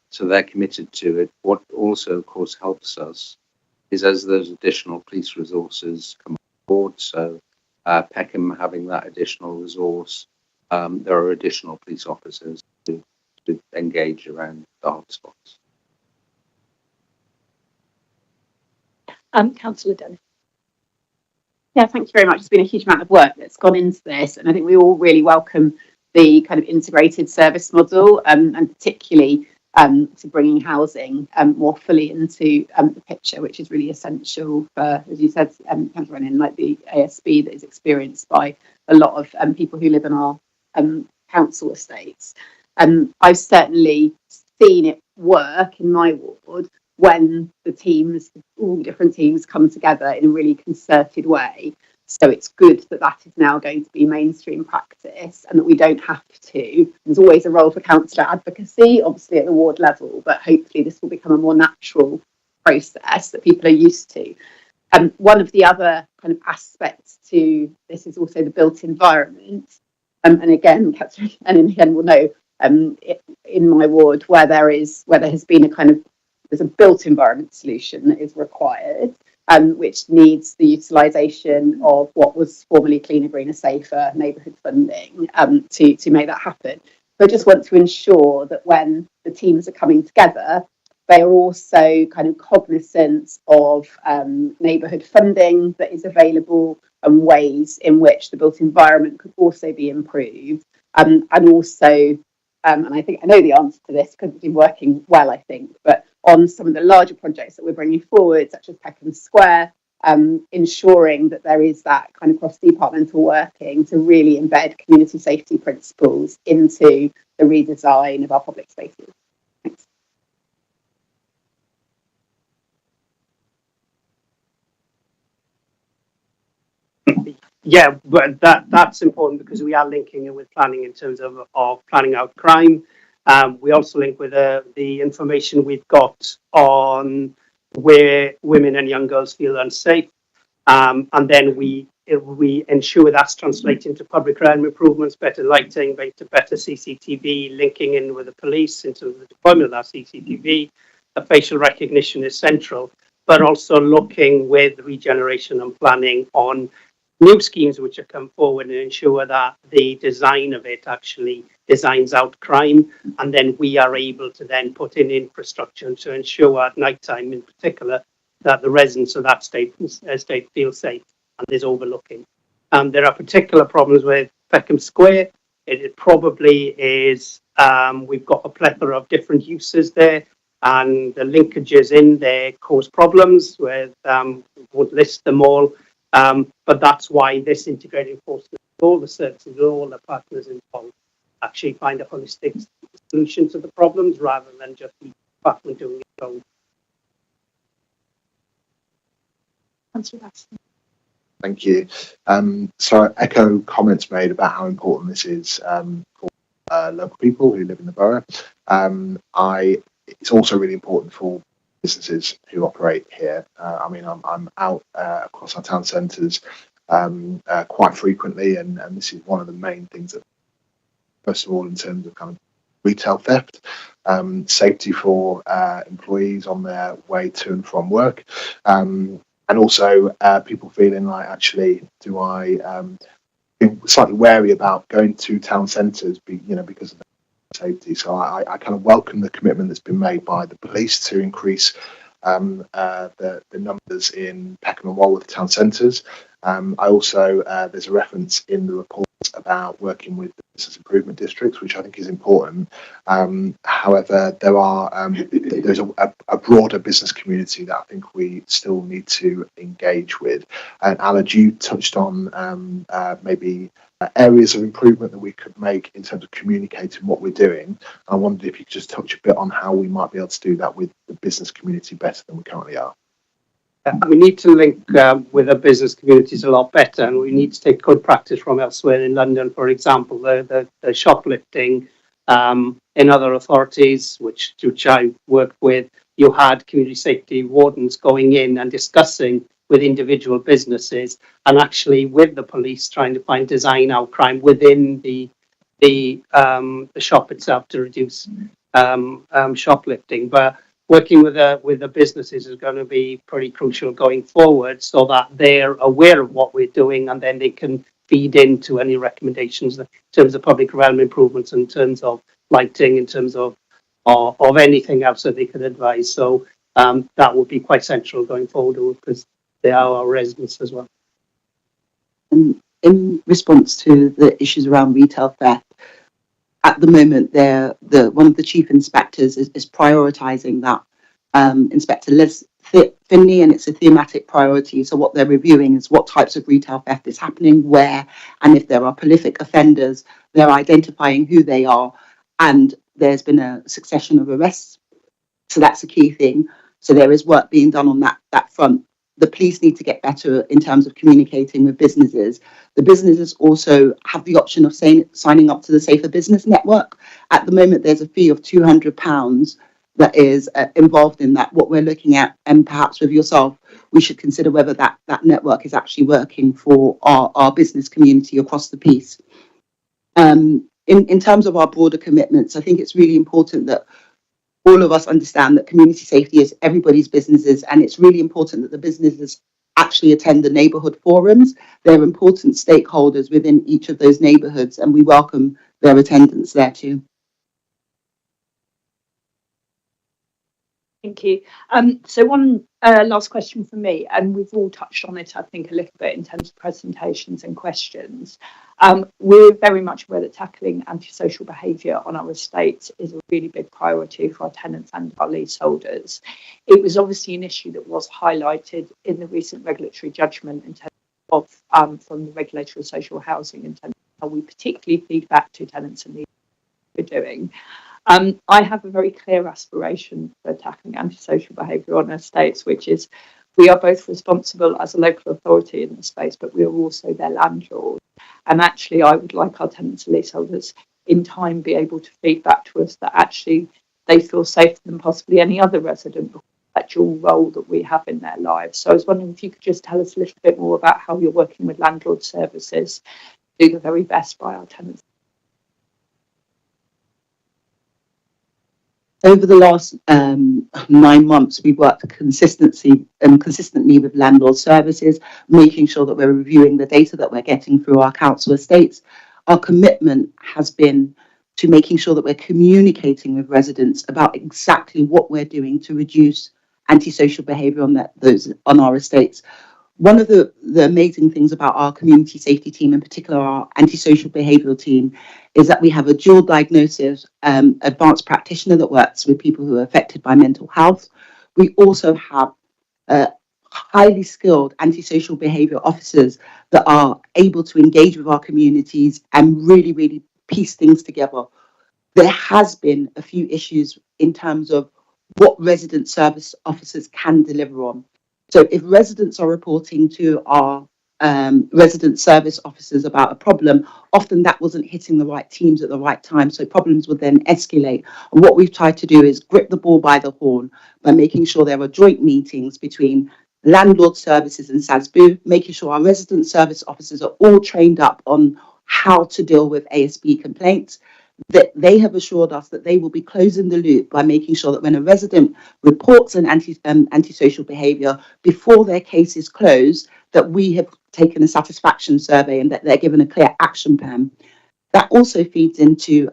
So they're committed to it. What also, of course, helps us is as those additional police resources come on board. So Peckham having that additional resource, there are additional police officers to engage around the hotspots. Councillor Dennis. Yeah, thank you very much. There's been a huge amount of work that's gone into this, and I think we all really welcome the kind of integrated service model, and particularly to bringing housing more fully into the picture, which is really essential for, as you said, Councillor Rennan, like the ASB that is experienced by a lot of people who live in our council estates. I've certainly seen it work in my ward when the teams, all the different teams, come together in a really concerted way So it's good that that is now going to be mainstream practice and that we don't have to. There's always a role for councillor advocacy, obviously at the ward level, but hopefully this will become a more natural process that people are used to. One of the other kind of aspects to this is also the built environment. And again, Catherine and again will know, in my ward where there has been there's a built environment solution that is required, which needs the utilisation of what was formerly Cleaner, Greener, Safer neighbourhood funding to make that happen. So I just want to ensure that when the teams are coming together, they are also kind of cognizant of neighbourhood funding that is available and ways in which the built environment could also be improved. And also, and I know the answer to this because it's been working well, I think, but on some of the larger projects that we're bringing forward, such as Peckham Square, ensuring that there is that kind of cross-departmental working to really embed community safety principles into the redesign of our public spaces. Thanks. Yeah, but that's important because we are linking it with planning in terms of planning out crime. We also link with the information we've got on where women and young girls feel unsafe, and then we ensure that's translating to public realm improvements, better lighting, better CCTV, linking in with the police into the deployment of that CCTV. The facial recognition is central, but also looking with regeneration and planning on new schemes which have come forward and ensure that the design of it actually designs out crime, and then we are able to then put in infrastructure to ensure at night time in particular that the residents of that estate feel safe and there's overlooking. There are particular problems with Peckham Square. It probably is, we've got a plethora of different uses there, and the linkages in there cause problems with, won't list them all, but that's why this integrated enforcement, all the services, all the partners involved, actually find a holistic solution to the problems rather than just the department doing it alone. Thank you. So I echo comments made about how important this is for local people who live in the borough. It's also really important for businesses who operate here. I mean, I'm out across our town centres quite frequently, and this is one of the main things that, first of all, in terms of kind of retail theft, safety for employees on their way to and from work, and also people feeling like, actually, do I be slightly wary about going to town centres, because of safety. So I kind of welcome the commitment that's been made by the police to increase the numbers in Peckham and Walworth town centres. I also, there's a reference in the report about working with the business improvement districts, which I think is important. However, there's a broader business community that I think we still need to engage with. And Alad, you touched on maybe areas of improvement that we could make in terms of communicating what we're doing. I wondered if you could just touch a bit on how we might be able to do that with the business community better than we currently are. We need to link with the business communities a lot better, and we need to take good practice from elsewhere in London. For example, the shoplifting in other authorities, which I worked with, you had community safety wardens going in and discussing with individual businesses and actually with the police trying to design out crime within the shop itself to reduce shoplifting. But working with the businesses is going to be pretty crucial going forward, so that they're aware of what we're doing and then they can feed into any recommendations in terms of public realm improvements, in terms of lighting, in terms of anything else that they could advise. So that would be quite central going forward because they are our residents as well. And in response to the issues around retail theft, at the moment, one of the chief inspectors is prioritising that. Inspector Liz Finley, and it's a thematic priority. So what they're reviewing is what types of retail theft is happening, where, and if there are prolific offenders, they're identifying who they are, and there's been a succession of arrests. So that's a key thing. So there is work being done on that front. the police need to get better in terms of communicating with businesses. The businesses also have the option of signing up to the Safer Business Network. At the moment, there's a fee of £200 that is involved in that. What we're looking at, and perhaps with yourself, we should consider whether that network is actually working for our business community across the piece. In terms of our broader commitments, I think it's really important that all of us understand that community safety is everybody's businesses, and it's really important that the businesses actually attend the neighbourhood forums. They're important stakeholders within each of those neighbourhoods, and we welcome their attendance there too. Thank you. So one last question from me, and we've all touched on it, I think, a little bit in terms of presentations and questions. We're very much aware that tackling antisocial behaviour on our estates is a really big priority for our tenants and our leaseholders. It was obviously an issue that was highlighted in the recent regulatory judgment in terms of from the regulator of social housing in terms of how we particularly feed back to tenants and leaseholders what we're doing. I have a very clear aspiration for tackling antisocial behaviour on estates, which is we are both responsible as a local authority in the space, but we are also their landlord. And actually, I would like our tenants and leaseholders in time be able to feed back to us that actually they feel safer than possibly any other resident because of that dual role that we have in their lives. So I was wondering if you could just tell us a little bit more about how you're working with landlord services to do the very best by our tenants. Over the last 9 months, we've worked consistently with landlord services, making sure that we're reviewing the data that we're getting through our council estates. Our commitment has been to making sure that we're communicating with residents about exactly what we're doing to reduce antisocial behaviour on our estates. One of the amazing things about our community safety team, in particular our antisocial behavioural team, is that we have a dual diagnosis advanced practitioner that works with people who are affected by mental health. We also have highly skilled antisocial behaviour officers that are able to engage with our communities and really, really piece things together. There has been a few issues in terms of what resident service officers can deliver on. So if residents are reporting to our resident service officers about a problem, often that wasn't hitting the right teams at the right time, so problems would then escalate. And what we've tried to do is grip the ball by the horn by making sure there are joint meetings between landlord services and SASBU, making sure our resident service officers are all trained up on how to deal with ASB complaints, that they have assured us that they will be closing the loop by making sure that when a resident reports an antisocial behaviour before their case is closed, that we have taken a satisfaction survey and that they're given a clear action plan. That also feeds into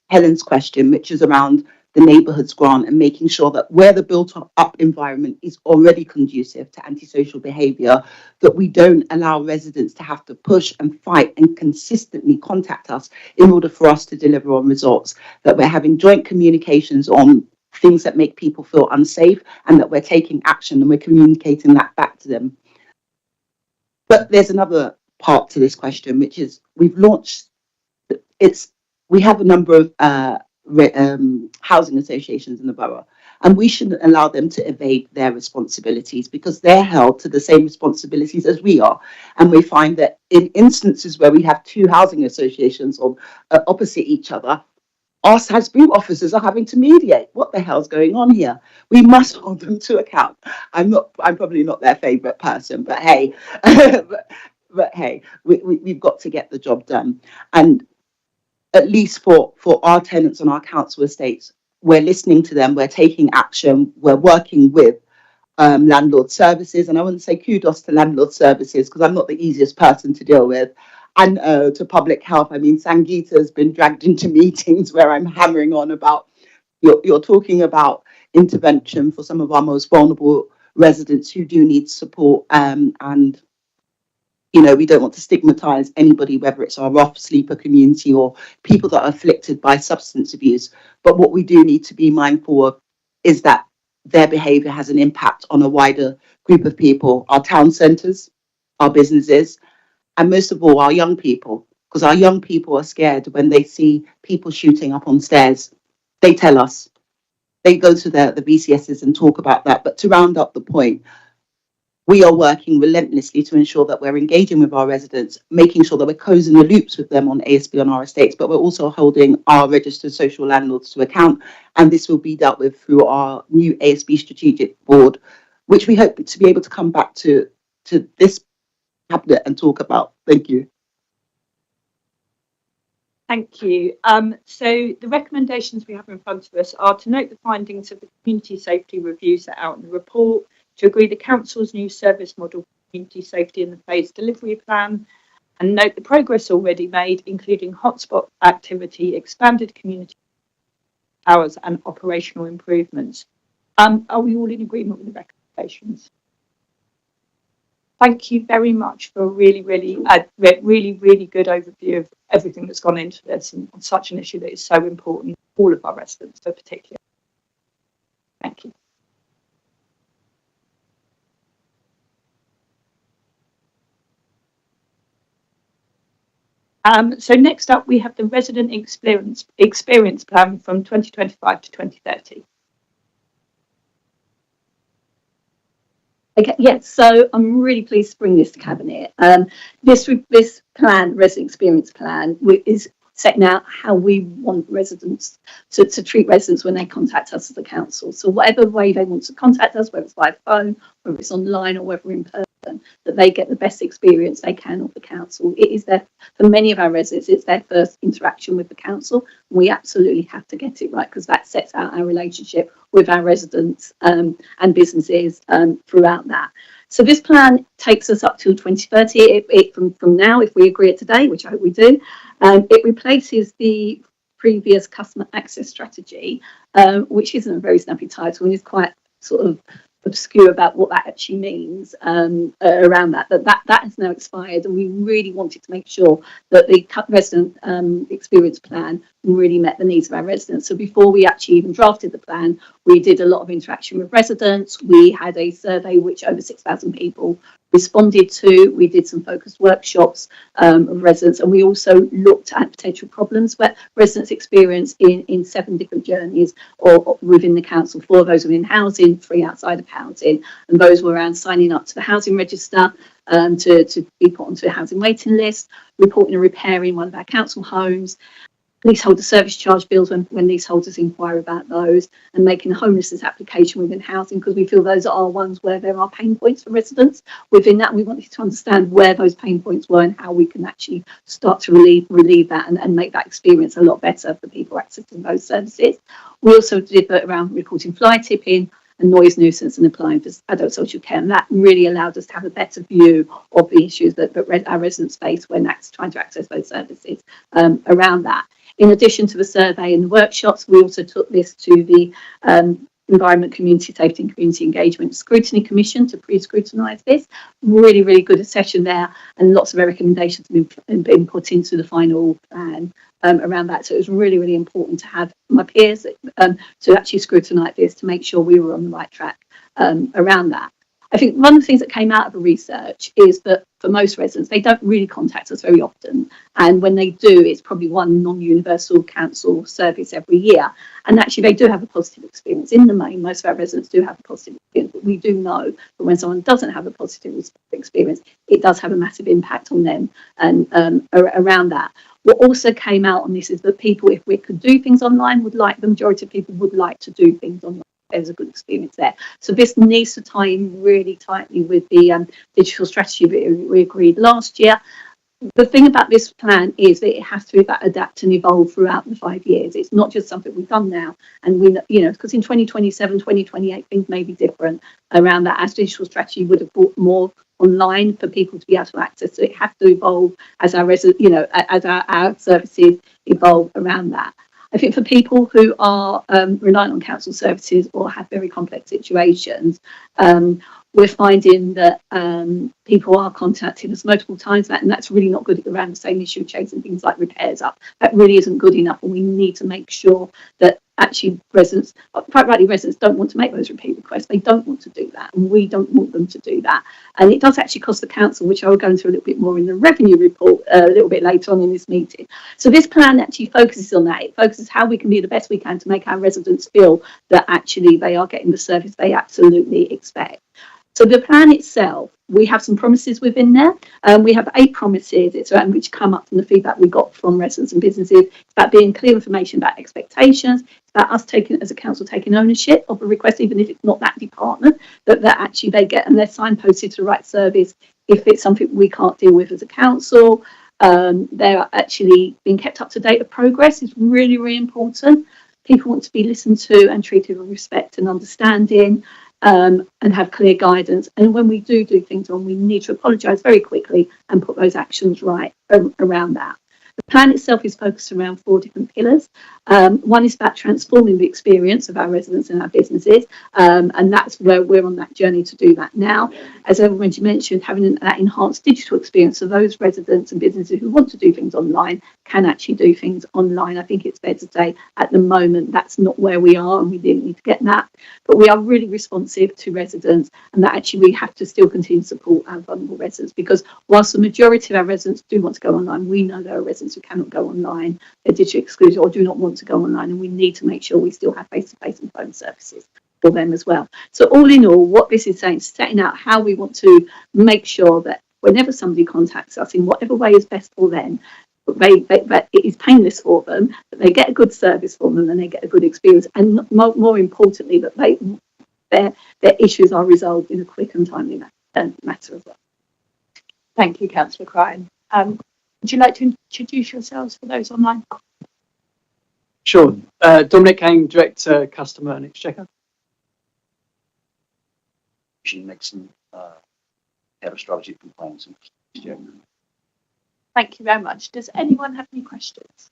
Helen's question, which is around the neighbourhoods grant and making sure that where the built up environment is already conducive to antisocial behaviour, that we don't allow residents to have to push and fight and consistently contact us in order for us to deliver on results, that we're having joint communications on things that make people feel unsafe and that we're taking action and we're communicating that back to them. But there's another part to this question, which is we have a number of housing associations in the borough, and we shouldn't allow them to evade their responsibilities because they're held to the same responsibilities as we are. And we find that in instances where we have two housing associations opposite each other, our SASBU officers are having to mediate. What the hell's going on here? We must hold them to account. I'm probably not their favourite person, but hey, but hey, we've got to get the job done. And at least for our tenants on our council estates, we're listening to them, we're taking action, we're working with landlord services. And I wouldn't say kudos to landlord services because I'm not the easiest person to deal with. And to public health, I mean, Sangeeta has been dragged into meetings where I'm hammering on about, you're talking about intervention for some of our most vulnerable residents who do need support, and you know, we don't want to stigmatise anybody, whether it's our rough sleeper community or people that are afflicted by substance abuse. But what we do need to be mindful of is that their behaviour has an impact on a wider group of people, our town centres, our businesses, and most of all, our young people, because our young people are scared when they see people shooting up on stairs. They tell us. They go to the VCSs and talk about that. But to round up the point, we are working relentlessly to ensure that we're engaging with our residents, making sure that we're closing the loops with them on ASB on our estates, but we're also holding our registered social landlords to account. And this will be dealt with through our new ASB strategic board, which we hope to be able to come back to this cabinet and talk about. Thank you. Thank you. So the recommendations we have in front of us are to note the findings of the community safety review set out in the report, to agree the council's new service model for community safety in the phased delivery plan, and note the progress already made, including hotspot activity, expanded community hours and operational improvements. Are we all in agreement with the recommendations? Thank you very much for a really good overview of everything that's gone into this and on such an issue that is so important to all of our residents, so particularly. Thank you. So next up, we have the resident experience plan from 2025 to 2030. Okay, yes, so I'm really pleased to bring this to Cabinet. This plan, resident experience plan, is setting out how we want residents to treat residents when they contact us as the council. So whatever way they want to contact us, whether it's by phone, whether it's online or whether in person, that they get the best experience they can of the council. It is their, for many of our residents, it's their first interaction with the council. We absolutely have to get it right because that sets out our relationship with our residents and businesses throughout that. So this plan takes us up till 2030. From now, if we agree it today, which I hope we do, it replaces the previous customer access strategy, which isn't a very snappy title and is quite sort of obscure about what that actually means around that. But that has now expired, and we really wanted to make sure that the resident experience plan really met the needs of our residents. So before we actually even drafted the plan, we did a lot of interaction with residents. We had a survey which over 6,000 people responded to. We did some focused workshops of residents, and we also looked at potential problems where residents experience in 7 different journeys or within the council. 4 of those were in housing, 3 outside of housing, and those were around signing up to the housing register, to be put onto a housing waiting list, reporting and repairing one of our council homes, leaseholder service charge bills when leaseholders inquire about those, and making a homelessness application within housing, because we feel those are ones where there are pain points for residents. Within that, we wanted to understand where those pain points were and how we can actually start to relieve that and make that experience a lot better for people accessing those services. We also did that around reporting fly tipping and noise nuisance and applying for adult social care, and that really allowed us to have a better view of the issues that our residents face when trying to access those services around that. In addition to the survey and the workshops, we also took this to the Environment, Community Safety and Community Engagement Scrutiny Commission to pre-scrutinise this. Really good session there, and lots of their recommendations have been put into the final plan around that. So it was really important to have my peers to actually scrutinise this to make sure we were on the right track around that. I think one of the things that came out of the research is that for most residents, they don't really contact us very often. And when they do, it's probably one non-universal council service every year. And actually, they do have a positive experience. In the main, most of our residents do have a positive experience. But we do know that when someone doesn't have a positive experience, it does have a massive impact on them and around that. What also came out on this is that people, if we could do things online, the majority of people would like to do things online. There's a good experience there. So this needs to tie in really tightly with the digital strategy that we agreed last year. The thing about this plan is that it has to adapt and evolve throughout the 5 years. It's not just something we've done now. And we, because in 2027, 2028, things may be different around that, as digital strategy would have brought more online for people to be able to access. So it has to evolve as our as our services evolve around that. I think for people who are reliant on council services or have very complex situations, we're finding that people are contacting us multiple times, and that's really not good around the same issue, chasing things like repairs up. That really isn't good enough, and we need to make sure that actually residents, quite rightly, residents don't want to make those repeat requests. They don't want to do that, and we don't want them to do that. And it does actually cost the council, which I will go into a little bit more in the revenue report a little bit later on in this meeting. So this plan actually focuses on that. It focuses how we can do the best we can to make our residents feel that actually they are getting the service they absolutely expect. So the plan itself, we have some promises within there. We have 8 promises. It's around which come up from the feedback we got from residents and businesses. It's about being clear information about expectations. It's about us taking, as a council, taking ownership of a request, even if it's not that department, that actually they get, and they're signposted to the right service if it's something we can't deal with as a council. They're actually being kept up to date of progress is really, really important. People want to be listened to and treated with respect and understanding. And have clear guidance. And when we do things wrong, we need to apologise very quickly and put those actions right around that. The plan itself is focused around 4 different pillars. One is about transforming the experience of our residents and our businesses, and that's where we're on that journey to do that now. As everyone mentioned, having that enhanced digital experience so those residents and businesses who want to do things online can actually do things online. I think it's fair to say at the moment that's not where we are, and we didn't need to get that. But we are really responsive to residents, and that actually we have to still continue to support our vulnerable residents, because whilst the majority of our residents do want to go online, we know there are residents who cannot go online, they're digitally excluded or do not want to go online, and we need to make sure we still have face-to-face and phone services for them as well. So all in all, what this is saying is setting out how we want to make sure that whenever somebody contacts us in whatever way is best for them, that it is painless for them, that they get a good service for them and they get a good experience, and more importantly that their issues are resolved in a quick and timely matter as well. Thank you, Councillor Cryan. Would you like to introduce yourselves for those online? Sure. Dominic Kane, Director, Customer and Exchequer. Nixon, Head of Strategy Compliance and Exchequer. Thank you very much. Does anyone have any questions?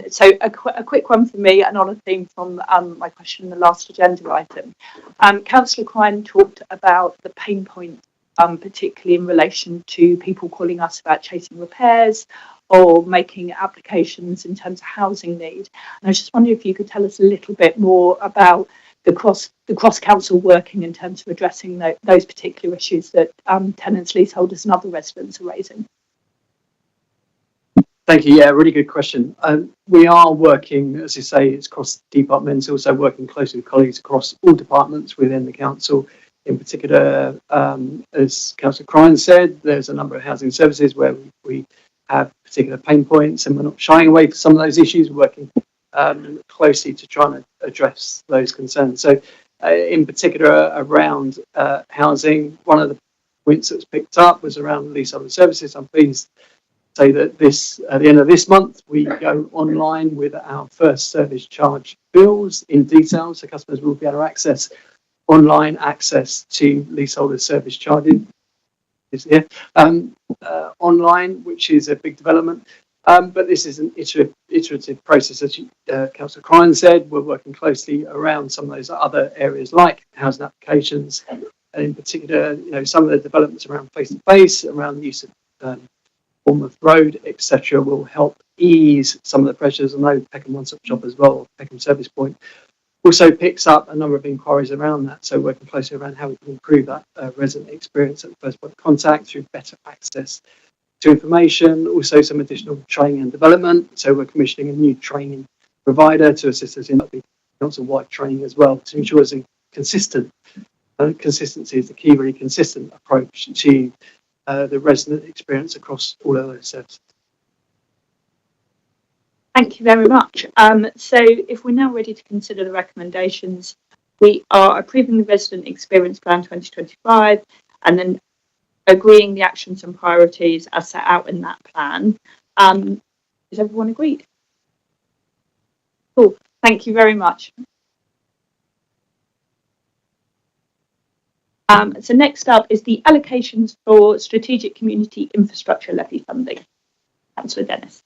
So a quick one for me, and on a theme from my question in the last agenda item. Councillor Cryan talked about the pain points, particularly in relation to people calling us about chasing repairs or making applications in terms of housing need. And I just wonder if you could tell us a little bit more about the cross council working in terms of addressing those particular issues that tenants, leaseholders and other residents are raising. Thank you. Yeah, really good question. We are working, as you say, it's cross-departmental, so working closely with colleagues across all departments within the council. In particular, as Councillor Cryan said, there's a number of housing services where we have particular pain points, and we're not shying away from some of those issues. We're working closely to try and address those concerns. So, in particular, around housing, one of the points that was picked up was around leasehold services. I'm pleased to say that at the end of this month, we go online with our first service charge bills in detail, so customers will be able to access online access to leaseholder service charges online, which is a big development. But this is an iterative process, as Councillor Cryan said. We're working closely around some of those other areas like housing applications, and in particular, some of the developments around face-to-face, around the use of Bournemouth Road, etc., will help ease some of the pressures. I know Peckham One Stop Shop as well, Peckham Service Point, also picks up a number of inquiries around that. So working closely around how we can improve that resident experience at the first point of contact through better access to information, also some additional training and development. So we're commissioning a new training provider to assist us in the council-wide training as well, to ensure it's a consistent, consistency is the key, really consistent approach to the resident experience across all of those services. Thank you very much. So if we're now ready to consider the recommendations, we are approving the Resident Experience Plan 2025 and then agreeing the actions and priorities as set out in that plan. Is everyone agreed? Cool. Thank you very much. So next up is the allocations for Strategic Community Infrastructure Levy funding. Councillor Dennis.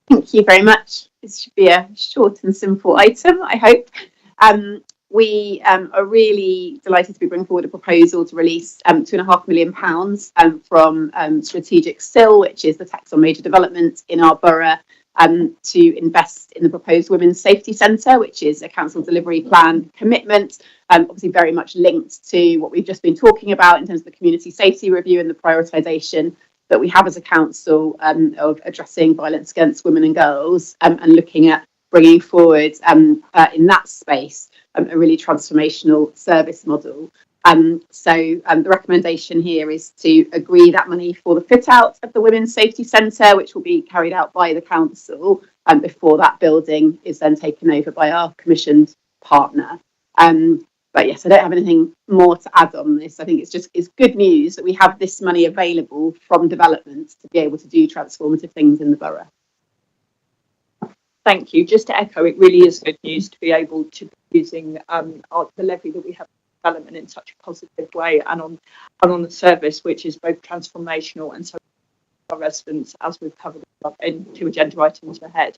Thank you very much. This should be a short and simple item, I hope. We are really delighted to be bringing forward a proposal to release £2.5 million from Strategic SIL, which is the tax on major development in our borough, to invest in the proposed Women's Safety Centre, which is a council delivery plan commitment, obviously very much linked to what we've just been talking about in terms of the community safety review and the prioritisation that we have as a council of addressing violence against women and girls, and looking at bringing forward in that space a really transformational service model. The recommendation here is to agree that money for the fit out of the Women's Safety Centre, which will be carried out by the council before that building is then taken over by our commissioned partner. But yes, I don't have anything more to add on this. I think it's good news that we have this money available from development to be able to do transformative things in the borough. Thank you. Just to echo, it really is good news to be able to be using the levy that we have development in such a positive way and on the service, which is both transformational and so our residents, as we've covered in 2 agenda items ahead.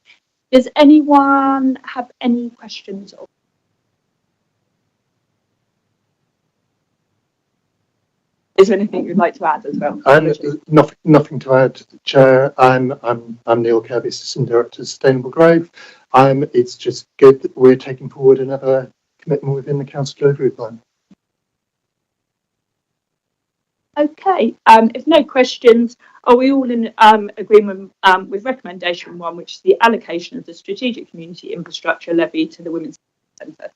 Does anyone have any questions? Is there anything you'd like to add as well? Nothing to add, Chair. I'm Neil Kirby, Assistant Director of Sustainable Grove. It's just good that we're taking forward another commitment within the council delivery plan. Okay, if no questions, are we all in agreement with recommendation 1, which is the allocation of the strategic community infrastructure levy to the Women's Centre?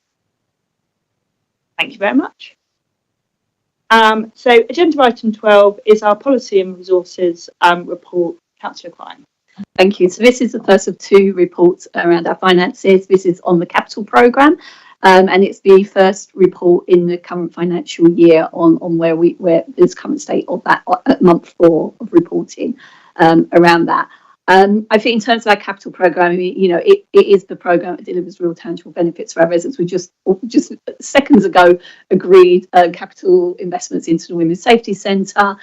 Thank you very much. So agenda item 12 is our policy and resources report. Councillor Klein. Thank you. So this is the first of 2 reports around our finances. This is on the capital programme. And it's the first report in the current financial year on where this current state of that month 4 of reporting around that. I think in terms of our capital programme, it is the programme that delivers real tangible benefits for our residents. We just seconds ago agreed capital investments into the Women's Safety Centre.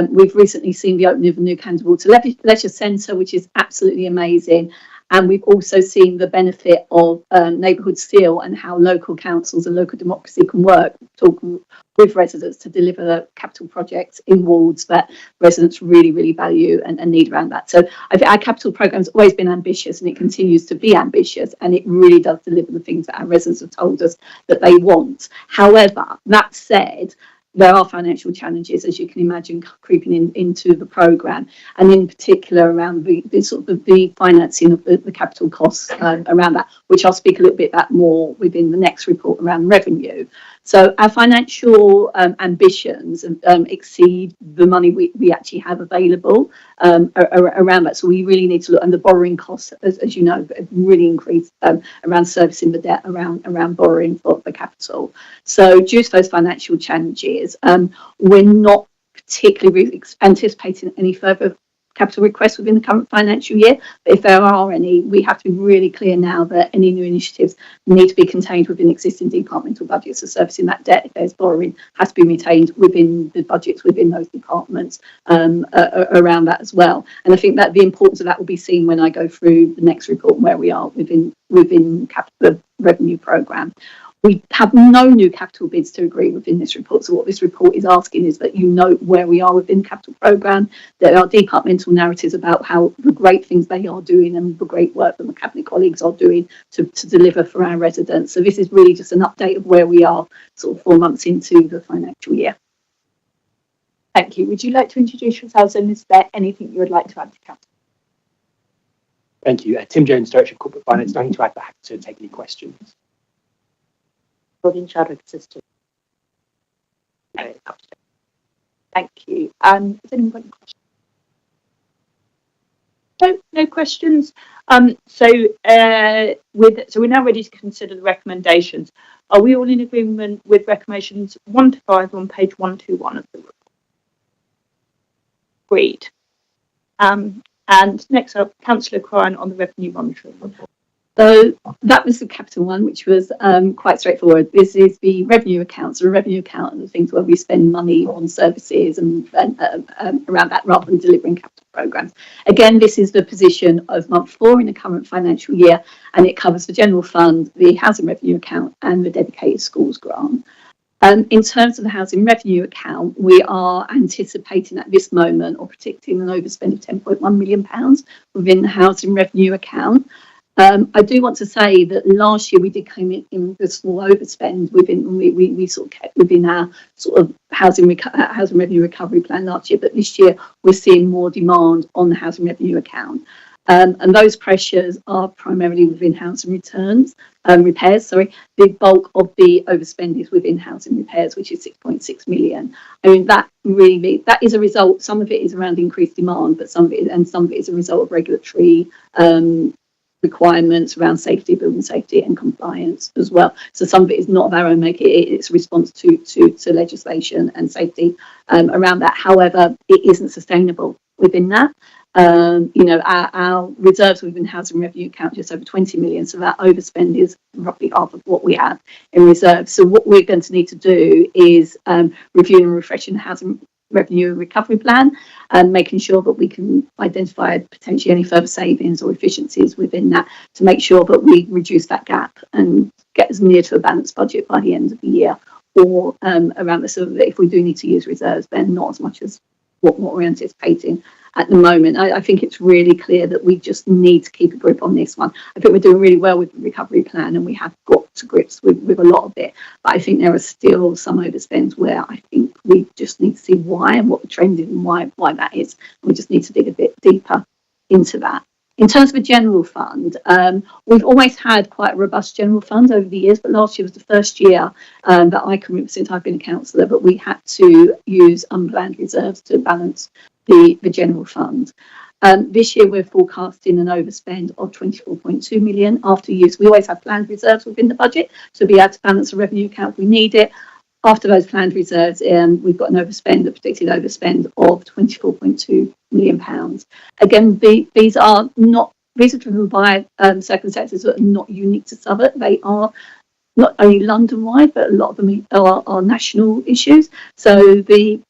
We've recently seen the opening of a new Canada Water Leisure Centre, which is absolutely amazing. And we've also seen the benefit of neighbourhood steel and how local councils and local democracy can work, talking with residents to deliver capital projects in wards that residents really, really value and need around that. So I think our capital programme's always been ambitious and it continues to be ambitious, and it really does deliver the things that our residents have told us that they want. However, that said, there are financial challenges, as you can imagine, creeping into the programme, and in particular around the financing of the capital costs around that, which I'll speak a little bit about more within the next report around revenue. So our financial ambitions exceed the money we actually have available around that. So we really need to look, and the borrowing costs, as you know, have really increased around servicing the debt around borrowing for capital. So due to those financial challenges, we're not particularly anticipating any further capital requests within the current financial year, but if there are any, we have to be really clear now that any new initiatives need to be contained within existing departmental budgets. So servicing that debt, if there's borrowing, has to be retained within the budgets within those departments around that as well. And I think that the importance of that will be seen when I go through the next report where we are within the revenue programme. We have no new capital bids to agree within this report. So what this report is asking is that you know where we are within the capital programme. There are departmental narratives about how the great things they are doing and the great work that the cabinet colleagues are doing to deliver for our residents. So this is really just an update of where we are sort of 4 months into the financial year. Thank you. Would you like to introduce yourselves, and is there anything you would like to add to council? Thank you. Tim Jones, Director of Corporate Finance. Nothing to add, but happy to take any questions. In charge of system. Thank you. Has anyone got any questions? No questions. So we're now ready to consider the recommendations. Are we all in agreement with recommendations 1 to 5 on page 121 of the report? Agreed. And next up, Councillor Klein on the revenue monitoring report. So that was the capital one, which was quite straightforward. This is the revenue accounts. So a revenue account are the things where we spend money on services and around that rather than delivering capital programmes. Again, this is the position of month 4 in the current financial year, and it covers the general fund, the housing revenue account and the dedicated schools grant. In terms of the housing revenue account, we are anticipating at this moment or predicting an overspend of £10.1 million within the housing revenue account. I do want to say that last year we did come in with a small overspend within, we sort of kept within our sort of housing revenue recovery plan last year, but this year we're seeing more demand on the housing revenue account. And those pressures are primarily within housing repairs. The bulk of the overspend is within housing repairs, which is 6.6 million. I mean, that is a result. Some of it is around increased demand, but some of it is a result of regulatory requirements around safety, building safety and compliance as well. So some of it is not of our own making, it's a response to legislation and safety around that. However, it isn't sustainable within that. Our reserves within housing revenue account just over 20 million, so that overspend is roughly half of what we have in reserves. So what we're going to need to do is review and refreshing the housing revenue recovery plan and making sure that we can identify potentially any further savings or efficiencies within that to make sure that we reduce that gap and get as near to a balanced budget by the end of the year, or around the sort of, if we do need to use reserves, then not as much as what we're anticipating at the moment. I think it's really clear that we just need to keep a grip on this one. I think we're doing really well with the recovery plan and we have got to grips with a lot of it. But I think there are still some overspends where I think we just need to see why and what the trend is and why that is. We just need to dig a bit deeper into that. In terms of a general fund, we've always had quite a robust general fund over the years, but last year was the first year that I can remember since I've been a councillor, but we had to use unplanned reserves to balance the general fund. This year we're forecasting an overspend of 24.2 million after use. We always have planned reserves within the budget to be able to balance the revenue account if we need it. After those planned reserves, we've got an overspend, a predicted overspend of £24.2 million. Again, these are driven by circumstances that are not unique to Southwark. They are not only London-wide, but a lot of them are national issues. So the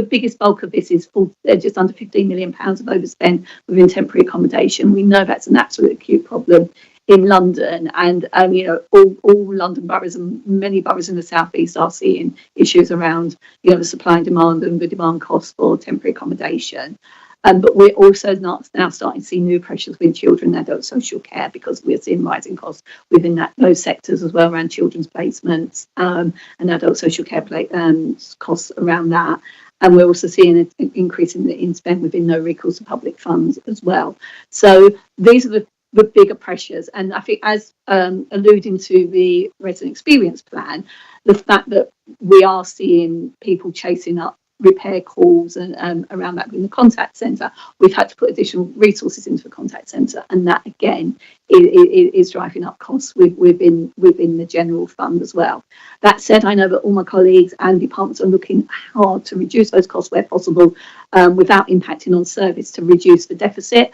biggest bulk of this is just under £15 million of overspend within temporary accommodation. We know that's an absolute acute problem in London, and all London boroughs and many boroughs in the South East are seeing issues around the supply and demand and the demand costs for temporary accommodation. But we're also now starting to see new pressures with children and adult social care, because we're seeing rising costs within those sectors as well, around children's placements and adult social care costs around that. And we're also seeing an increase in spend within no recourse to public funds as well. So these are the bigger pressures. And I think, as alluding to the resident experience plan, the fact that we are seeing people chasing up repair calls and around that in the contact centre, we've had to put additional resources into the contact centre, and that again is driving up costs within the general fund as well. That said, I know that all my colleagues and departments are looking hard to reduce those costs where possible without impacting on service to reduce the deficit.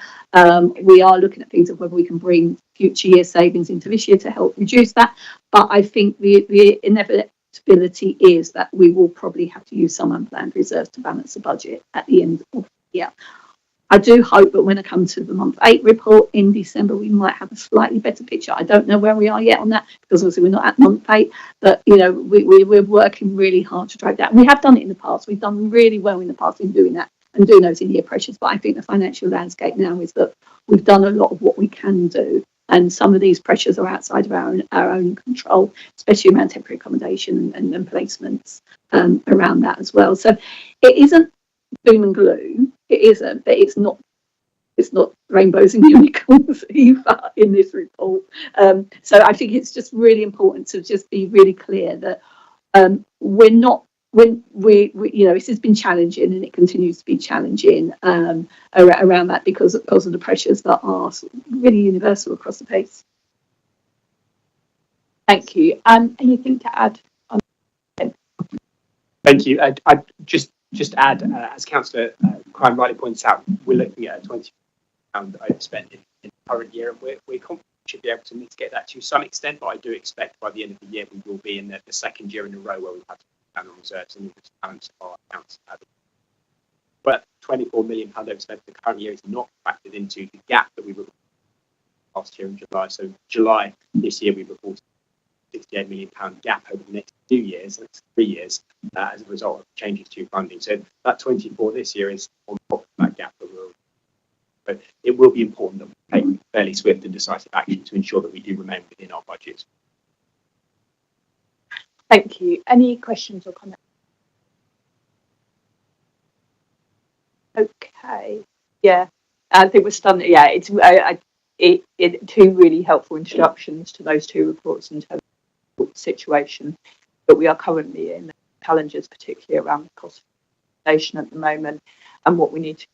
We are looking at things of whether we can bring future year savings into this year to help reduce that, but I think the inevitability is that we will probably have to use some unplanned reserves to balance the budget at the end of the year. I do hope that when I come to the month 8 report in December, we might have a slightly better picture. I don't know where we are yet on that, because obviously we're not at month 8, but we're working really hard to drive that. We have done it in the past. We've done really well in the past in doing that and doing those in-year pressures, but I think the financial landscape now is that we've done a lot of what we can do. And some of these pressures are outside of our own control, especially around temporary accommodation and placements around that as well. So it isn't doom and gloom. It isn't, but it's not rainbows and unicorns either in this report. So I think it's just really important to just be really clear that we're not. When this has been challenging, and it continues to be challenging around that because of the pressures that are really universal across the piece. Thank you. Anything to add? Thank you. I just add, as Councillor Crime rightly points out, we're looking at a £20 overspend in the current year, and we're confident we should be able to mitigate that to some extent. But I do expect by the end of the year we will be in the second year in a row where we've had to on reserves and balance our accounts. But £24 million overspend for the current year is not factored into the gap that we reported last year in July. So July this year we reported £68 million gap over the next 2 years, that's 3 years, as a result of changes to funding. So that 24 this year is on top of that gap that but it will be important that we take fairly swift and decisive action to ensure that we do remain within our budgets. Thank you. Any questions or comments? Okay. Yeah. I think we're stunned. Yeah, it's two really helpful introductions to those two reports in terms of the situation that we are currently in, challenges particularly around the cost of inflation at the moment, and what we need to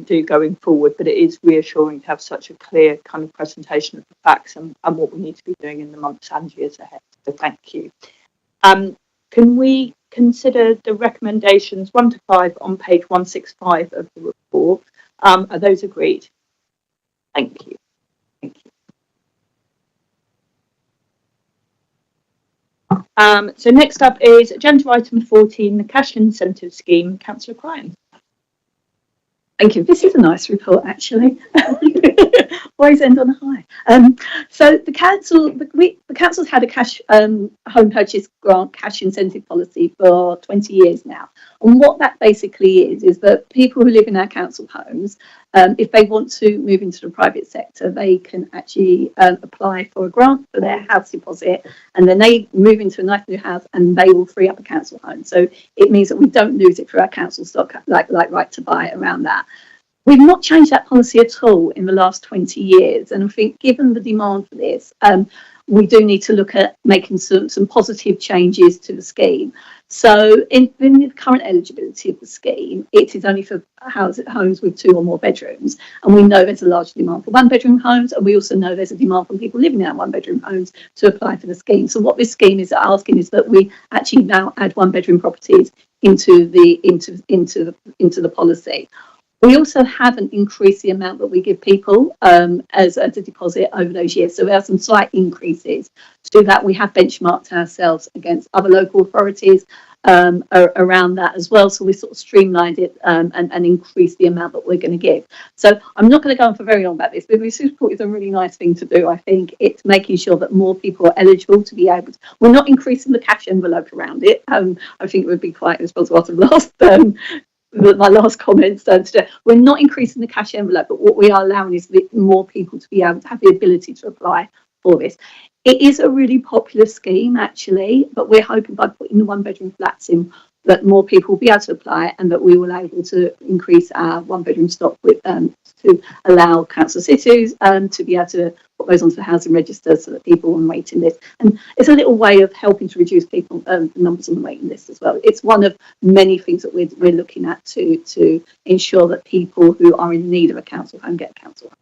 do going forward. But it is reassuring to have such a clear kind of presentation of the facts and what we need to be doing in the months and years ahead. So thank you. Can we consider the recommendations 1 to 5 on page 165 of the report? Are those agreed? Thank you. Thank you. So next up is agenda item 14, the cash incentive scheme. Councillor Cryan. Thank you. This is a nice report, actually. Always end on a high. So the council's had a cash home purchase grant cash incentive policy for 20 years now. And what that basically is that people who live in our council homes, if they want to move into the private sector, they can actually apply for a grant for their house deposit, and then they move into a nice new house and they will free up a council home. So it means that we don't lose it through our council stock, like right to buy around that. We've not changed that policy at all in the last 20 years. And I think given the demand for this, we do need to look at making some positive changes to the scheme. So in the current eligibility of the scheme, it is only for homes with 2 or more bedrooms. And we know there's a large demand for 1-bedroom homes. And we also know there's a demand from people living in our 1-bedroom homes to apply for the scheme. So what this scheme is asking is that we actually now add 1-bedroom properties into the policy. We also haven't increased the amount that we give people as a deposit over those years. So we have some slight increases. To do that, we have benchmarked ourselves against other local authorities around that as well. So we sort of streamlined it and increased the amount that we're going to give. So I'm not going to go on for very long about this, but this report is a really nice thing to do. I think it's making sure that more people are eligible to be able to. We're not increasing the cash envelope around it. I think it would be quite irresponsible after my last comments today. We're not increasing the cash envelope, but what we are allowing is more people to be able to have the ability to apply for this. It is a really popular scheme, actually, but we're hoping by putting the 1-bedroom flats in that more people will be able to apply, and that we will be able to increase our 1-bedroom stock with to allow council cities to be able to put those onto the housing register so that people on waiting list. And it's a little way of helping to reduce people the numbers on the waiting list as well. It's one of many things that we're looking at to ensure that people who are in need of a council home get a council home.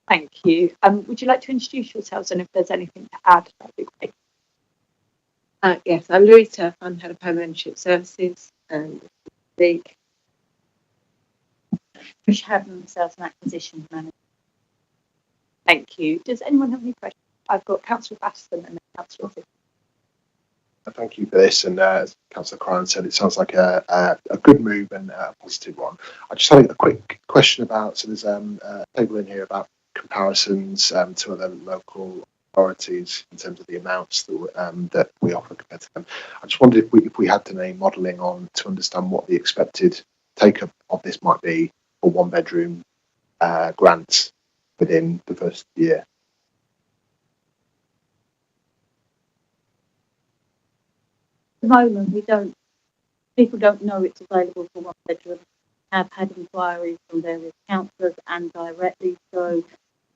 Thank you. Would you like to introduce yourselves, and if there's anything to add, that'd be great. Yes, I'm Louise Turf. I'm Head of Home Ownership Services and League. Trish Haddon, Sales and Acquisitions Manager. Thank you. Does anyone have any questions? I've got Councillor Baston and then Councillor Fitzgerald. Thank you for this, and as Councillor Cryan said, it sounds like a good move and a positive one. I just had a quick question about, so there's a table in here about comparisons to other local authorities in terms of the amounts that we offer compared to them. I just wondered if we had done any modelling on to understand what the expected take-up of this might be for 1-bedroom grants within the first year. At the moment, people don't know it's available for 1-bedroom. Have had inquiries from various councillors and directly, so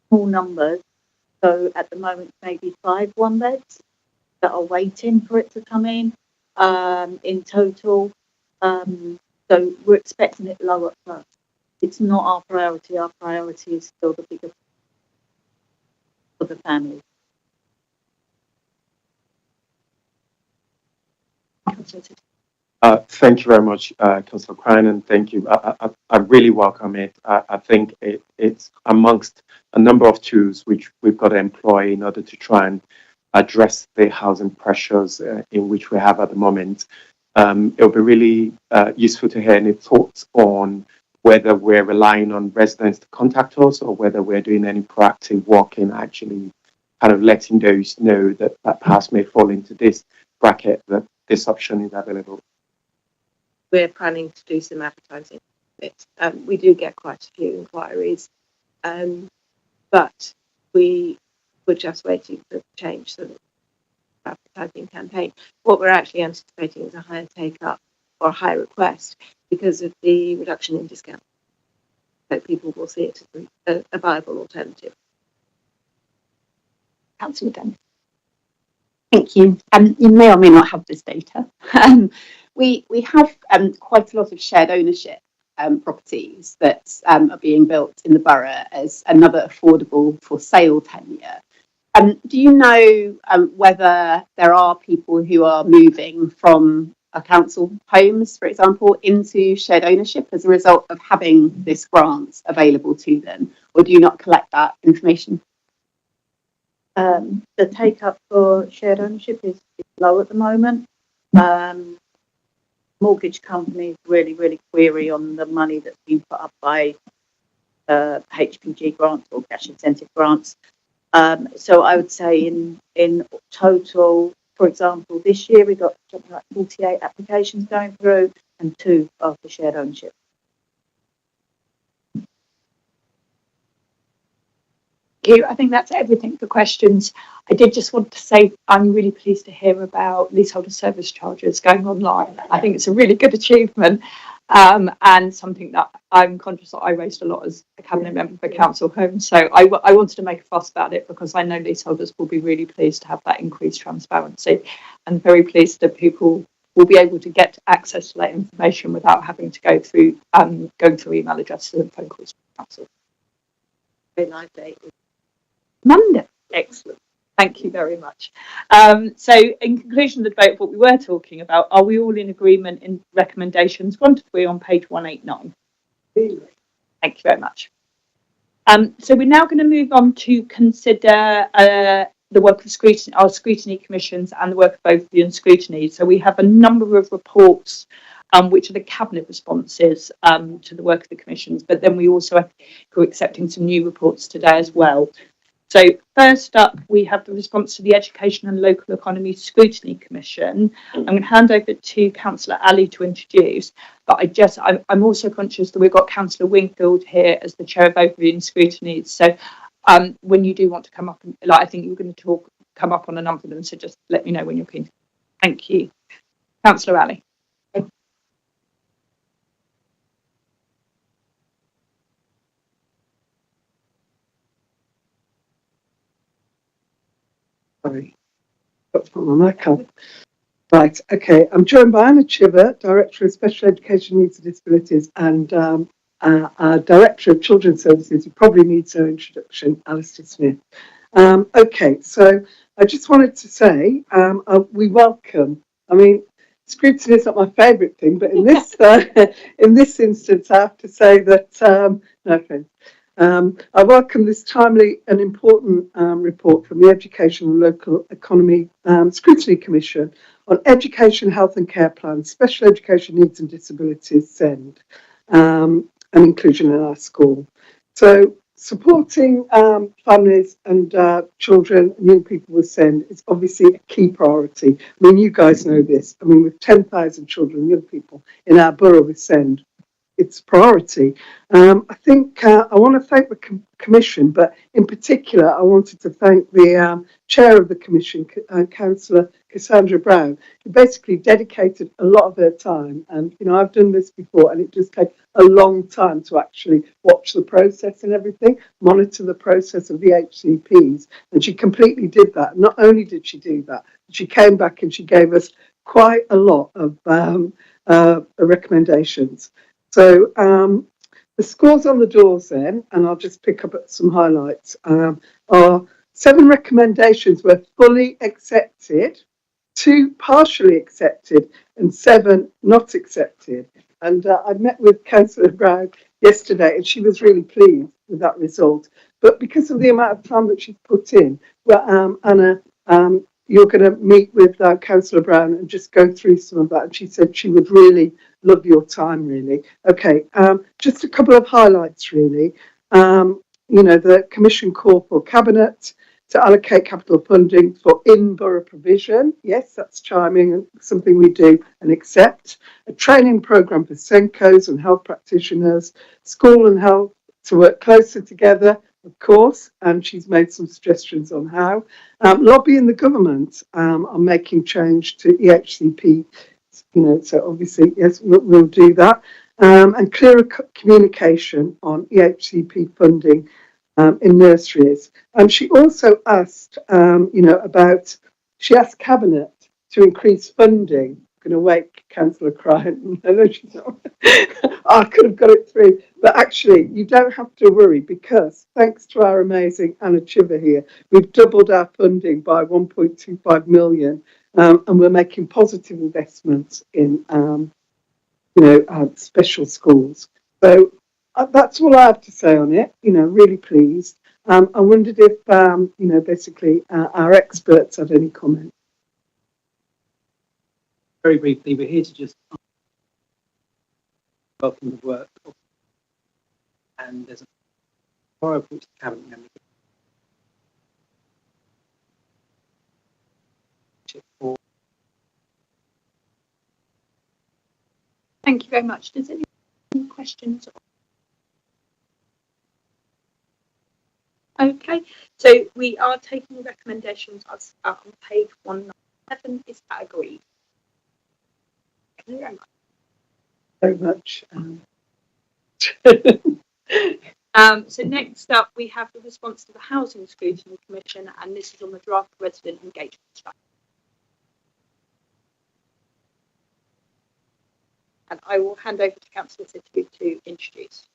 small numbers. So at the moment, maybe 5 1-beds that are waiting for it to come in total. So we're expecting it lower first. It's not our priority. Our priority is still the bigger for the family. Thank you very much, Councillor Cryan, and thank you. I really welcome it. I think it's amongst a number of tools which we've got to employ in order to try and address the housing pressures in which we have at the moment. It'll be really useful to hear any thoughts on whether we're relying on residents to contact us or whether we're doing any proactive work in actually kind of letting those know that that house may fall into this bracket, that this option is available. We're planning to do some advertising. We do get quite a few inquiries, but we were just waiting for the change so that advertising campaign. What we're actually anticipating is a higher take-up or a higher request because of the reduction in discount. so people will see it as a viable alternative. Councillor Dennis. Thank you. You may or may not have this data. We have quite a lot of shared ownership properties that are being built in the borough as another affordable for sale tenure. Do you know whether there are people who are moving from council homes, for example, into shared ownership as a result of having this grant available to them, or do you not collect that information? The take up for shared ownership is low at the moment. Mortgage companies really query on the money that's been put up by HPG grants or cash incentive grants. So I would say in total, for example, this year we got something like 48 applications going through and 2 are for shared ownership. Thank you. I think that's everything for questions. I did just want to say I'm really pleased to hear about leaseholder service charges going online. I think it's a really good achievement and something that I'm conscious that I raised a lot as a cabinet member for council homes. So I wanted to make a fuss about it because I know leaseholders will be really pleased to have that increased transparency and very pleased that people will be able to get access to that information without having to go through email addresses and phone calls to council. Very lively. Monday. Excellent. Thank you very much. So in conclusion of the debate, what we were talking about, are we all in agreement in recommendations 1 to 3 on page 189? Thank you very much. So we're now going to move on to consider the work of scrutiny, our scrutiny commissions and the work of overview and scrutiny. So we have a number of reports which are the cabinet responses to the work of the commissions, but then we also are accepting some new reports today as well. So first up, we have the response to the Education and Local Economy Scrutiny Commission. I'm going to hand over to Councillor Ali to introduce, but I'm also conscious that we've got Councillor Wingfield here as the Chair of Overview and Scrutiny. So when you do want to come up, I think you're going to come up on a number of them, so just let me know when you're keen. Thank you. Councillor Ali. Sorry, got to put my mic on. Right, okay. I'm joined by Anna Chiver, Director of Special Education Needs and Disabilities, and our Director of Children's Services, who probably needs no introduction, Alistair Smith. Okay, so I just wanted to say we welcome, scrutiny is not my favourite thing, but in this instance, I have to say that, no offence, I welcome this timely and important report from the Education and Local Economy Scrutiny Commission on Education, Health and Care Plans, Special Education Needs and Disabilities, SEND, and inclusion in our school. So supporting families and children and young people with SEND is obviously a key priority. You guys know this. With 10,000 children and young people in our borough with SEND, it's priority. I think I want to thank the Commission, but in particular, I wanted to thank the Chair of the Commission, Councillor Cassandra Brown, who basically dedicated a lot of her time. And, I've done this before, and it just takes a long time to actually watch the process and everything, monitor the process of the HCPs. And she completely did that. Not only did she do that, she came back and she gave us quite a lot of recommendations. So the scores on the doors then, and I'll just pick up some highlights, are 7 recommendations were fully accepted, 2 partially accepted, and 7 not accepted. And I met with Councillor Brown yesterday, and she was really pleased with that result. But because of the amount of time that she's put in, well, Anna, you're going to meet with Councillor Brown and just go through some of that. And she said she would really love your time, really. Okay, just a couple of highlights, really. The Commission call for Cabinet to allocate capital funding for in-borough provision. Yes, that's chiming and something we do and accept. A training programme for SENCOs and health practitioners, school and health to work closer together, of course, and she's made some suggestions on how. Lobbying the government on making change to EHCP, so obviously, yes, we'll do that. and clearer communication on EHCP funding in nurseries. She also asked, she asked Cabinet to increase funding. I'm going to wake Councillor Cryan. I know she's not. I could have got it through. But actually, you don't have to worry because thanks to our amazing Anna Chiver here, we've doubled our funding by 1.25 million. And we're making positive investments in, special schools. So that's all I have to say on it. Really pleased. I wondered if, basically our experts had any comment. Very briefly, we're here to just welcome the work. And there's a tomorrow which the Cabinet member. Thank you very much. Does anyone have any questions? Okay, so we are taking recommendations as on page 197. Is that agreed? Thank you very much. Very much. So next up, we have the response to the Housing Scrutiny Commission, and this is on the draft resident engagement strategy. And I will hand over to Councillor Situ to introduce.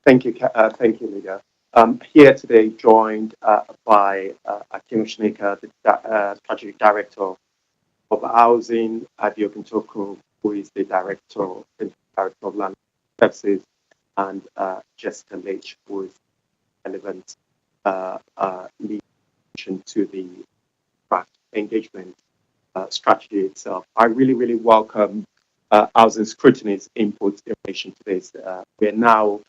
Thank you, Lydia. Here today, joined by Akim Shnika, the Strategic Director of Housing, Adi Oguntoku, who is the Director of Land Services, and Jessica Leach, who is relevant lead to the engagement strategy itself. I really welcome Housing Scrutiny's input in relation to this. We're now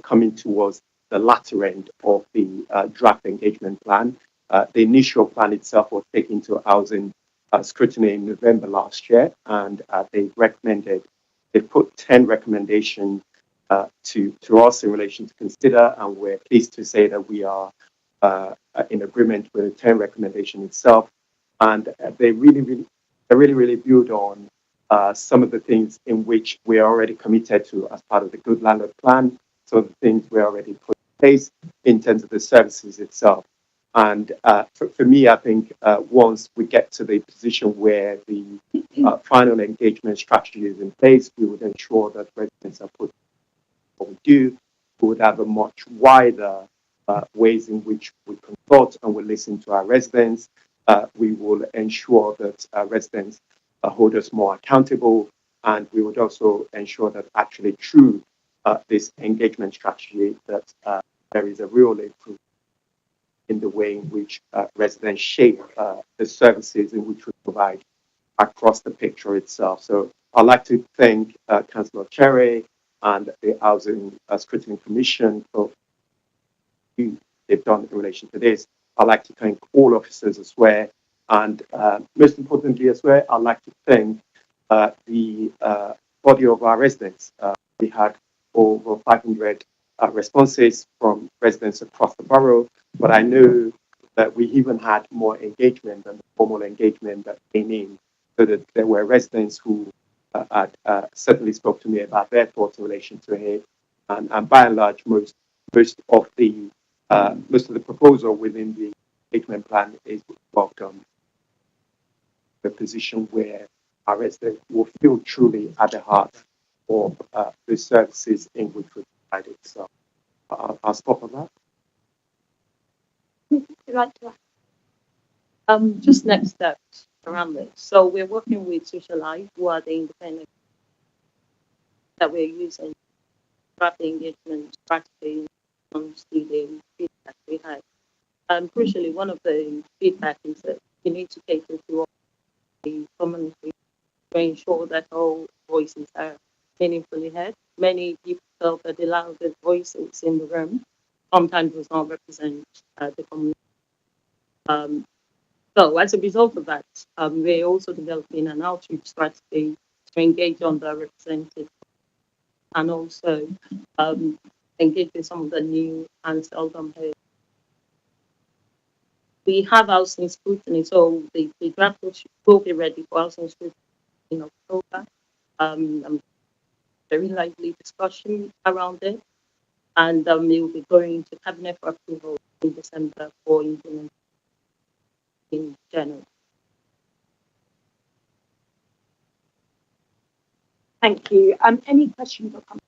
coming towards the latter end of the draft engagement plan. The initial plan itself was taken to Housing Scrutiny in November last year, and they put 10 recommendations to us in relation to consider, and we're pleased to say that we are in agreement with the 10 recommendation itself, and they really build on some of the things in which we are already committed to as part of the Good Landlord Plan, some of the things we already put in place in terms of the services itself. And for me, I think once we get to the position where the final engagement strategy is in place, we would ensure that residents are put what we do. We would have a much wider ways in which we consult and we listen to our residents. We will ensure that residents hold us more accountable, and we would also ensure that actually through this engagement strategy that there is a real improvement in the way in which residents shape the services in which we provide across the picture itself. So I'd like to thank Councillor Cherry and the Housing Scrutiny Commission for what they've done in relation to this. I'd like to thank all officers as well. And most importantly as well, I'd like to thank the body of our residents. We had over 500 responses from residents across the borough, but I know that we even had more engagement than the formal engagement that came in, so that there were residents who certainly spoke to me about their thoughts in relation to it, and by and large, most of the proposal within the engagement plan is welcome. The position where our residents will feel truly at the heart of the services in which we provide it. So I'll stop on that. Just next steps around this. So we're working with Socialize, who are the independent that we're using draft engagement strategy on the feedback we had. Crucially, one of the feedback is that you need to cater to all the community to ensure that all voices are meaningfully heard. Many people felt that the loudest voices in the room sometimes does not represent the community. So as a result of that, we're also developing an outreach strategy to engage underrepresented and also engage with some of the new and seldom heard. we have housing scrutiny, so the draft will be ready for housing scrutiny in October. Very lively discussion around it, and it will be going to cabinet for approval in December for implementation in January. Thank you. Any questions or comments?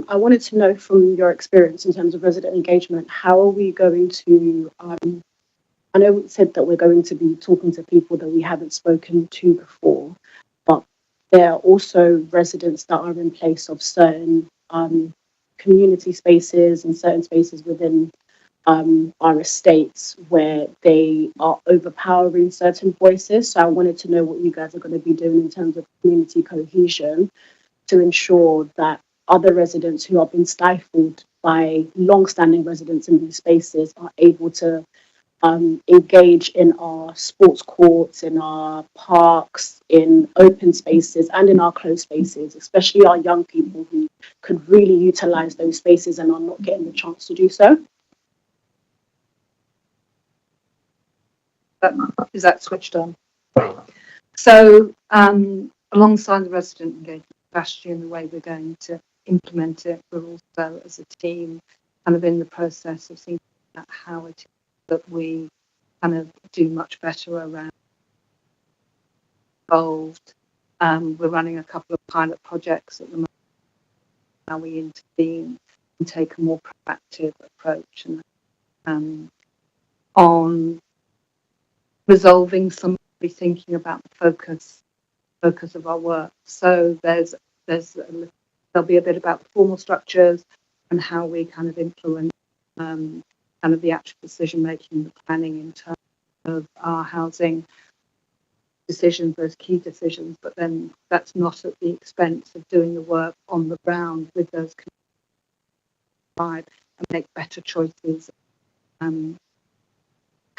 I wanted to know from your experience in terms of resident engagement, how are we going to, I know we said that we're going to be talking to people that we haven't spoken to before, but there are also residents that are in place of certain community spaces and certain spaces within our estates where they are overpowering certain voices. So I wanted to know what you guys are going to be doing in terms of community cohesion to ensure that other residents who have been stifled by long-standing residents in these spaces are able to engage in our sports courts, in our parks, in open spaces, and in our closed spaces, especially our young people who could really utilize those spaces and are not getting the chance to do so. Is that switched on? So alongside the resident engagement strategy and the way we're going to implement it, we're also as a team kind of in the process of thinking about how it is that we kind of do much better around involved. We're running a couple of pilot projects at the moment, how we intervene and take a more proactive approach and on resolving some rethinking about the focus of our work. So there'll be a bit about the formal structures and how we kind of influence kind of the actual decision making, the planning in terms of our housing decisions, those key decisions, but then that's not at the expense of doing the work on the ground with those communities and make better choices, kind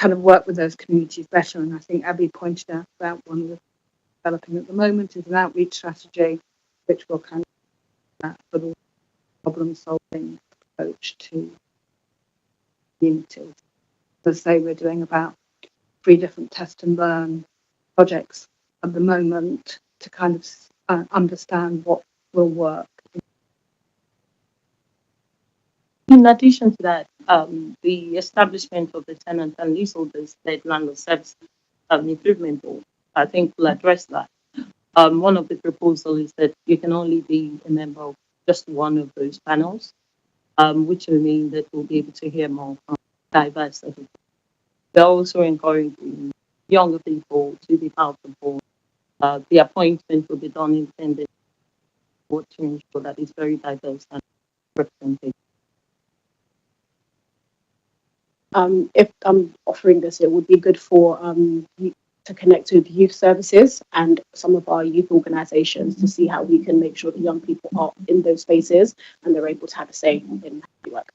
of work with those communities better. And I think Abby pointed out about one of the developing at the moment is an outreach strategy, which will kind of but also problem solving approach to communities. As I say, we're doing about 3 different test and learn projects at the moment to kind of understand what will work. In addition to that, the establishment of the tenant and leaseholders state landlord service improvement board, I think will address that. One of the proposals is that you can only be a member of just one of those panels, which will mean that we'll be able to hear more from diverse people. They're also encouraging younger people to be part of the board. The appointment will be done independently to ensure that it's very diverse and representative. If I'm offering this, it would be good for to connect with youth services and some of our youth organisations to see how we can make sure the young people are in those spaces and they're able to have a say in how we work.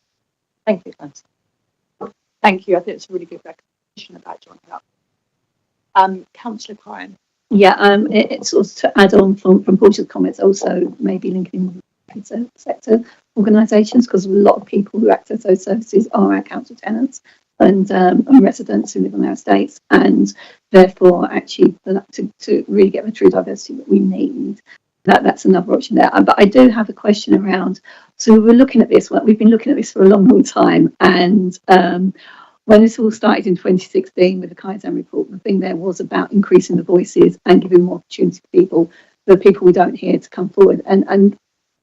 Thank you, Councillor. Thank you. I think it's a really good recognition about joining up. Councillor Cryan. Yeah, it's also to add on from Portia's comments, also maybe linking with sector organisations, because a lot of people who access those services are our council tenants and residents who live on our estates, and therefore actually to really get the true diversity that we need, that's another option there. But I do have a question around, so we're looking at this, we've been looking at this for a long time, and when this all started in 2016 with the Kaizen report, the thing there was about increasing the voices and giving more opportunity to people, the people we don't hear, to come forward, and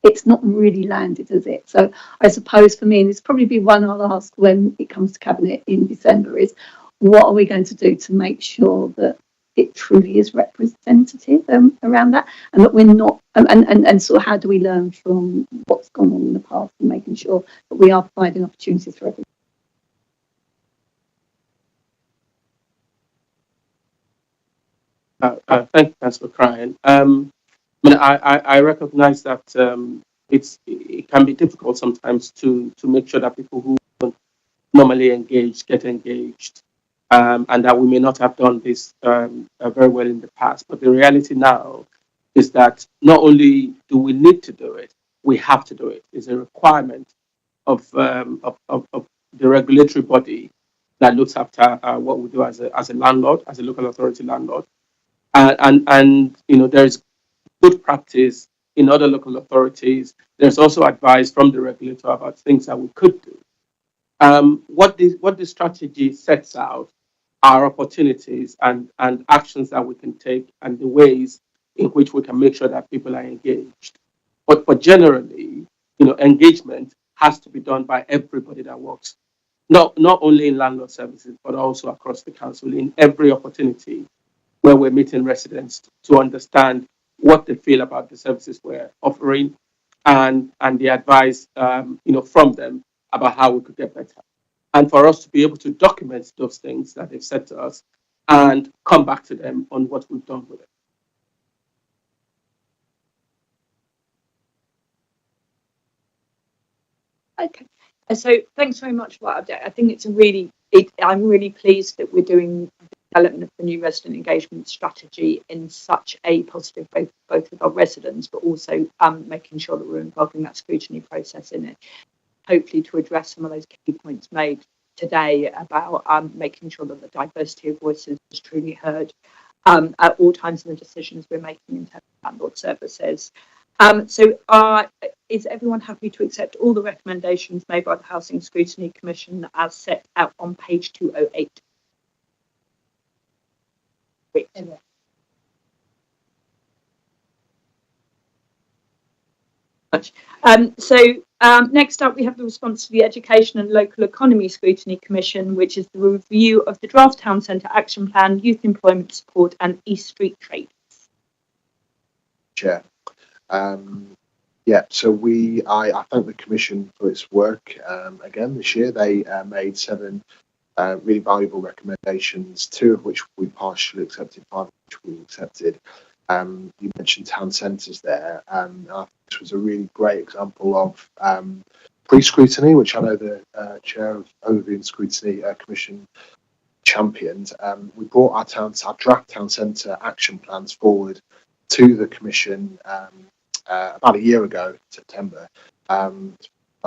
it's not really landed, has it? So I suppose for me, and it's probably be one I'll ask when it comes to Cabinet in December, is what are we going to do to make sure that it truly is representative around that, and that we're not, and so how do we learn from what's gone on in the past and making sure that we are providing opportunities for everyone? Thank you, Councillor Cryan. I recognize that it can be difficult sometimes to make sure that people who don't normally engage get engaged, and that we may not have done this very well in the past. But the reality now is that not only do we need to do it, we have to do it. It's a requirement of the regulatory body that looks after what we do as a landlord, as a local authority landlord. And there's good practice in other local authorities. There's also advice from the regulator about things that we could do. What the strategy sets out are opportunities and actions that we can take and the ways in which we can make sure that people are engaged. But generally, engagement has to be done by everybody that works, not only in landlord services, but also across the council in every opportunity where we're meeting residents to understand what they feel about the services we're offering and the advice from them about how we could get better. And for us to be able to document those things that they've said to us and come back to them on what we've done with it. Okay. So thanks very much for that update. I think it's I'm really pleased that we're doing the development of the new resident engagement strategy in such a positive way, both with our residents, but also making sure that we're involved in that scrutiny process in it, hopefully to address some of those key points made today about making sure that the diversity of voices is truly heard at all times in the decisions we're making in terms of landlord services. Is everyone happy to accept all the recommendations made by the Housing Scrutiny Commission as set out on page 208? Great. Next up, we have the response to the Education and Local Economy Scrutiny Commission, which is the review of the draft Town Centre Action Plan, Youth Employment Support and East Street Trade. Chair. So I thank the Commission for its work again this year. They made 7 really valuable recommendations, 2 of which we partially accepted, 5 of which we accepted. You mentioned town centres there. I think this was a really great example of pre-scrutiny, which I know the Chair of Overview and Scrutiny Commission championed. We brought our draft town centre action plans forward to the Commission about a year ago, September, about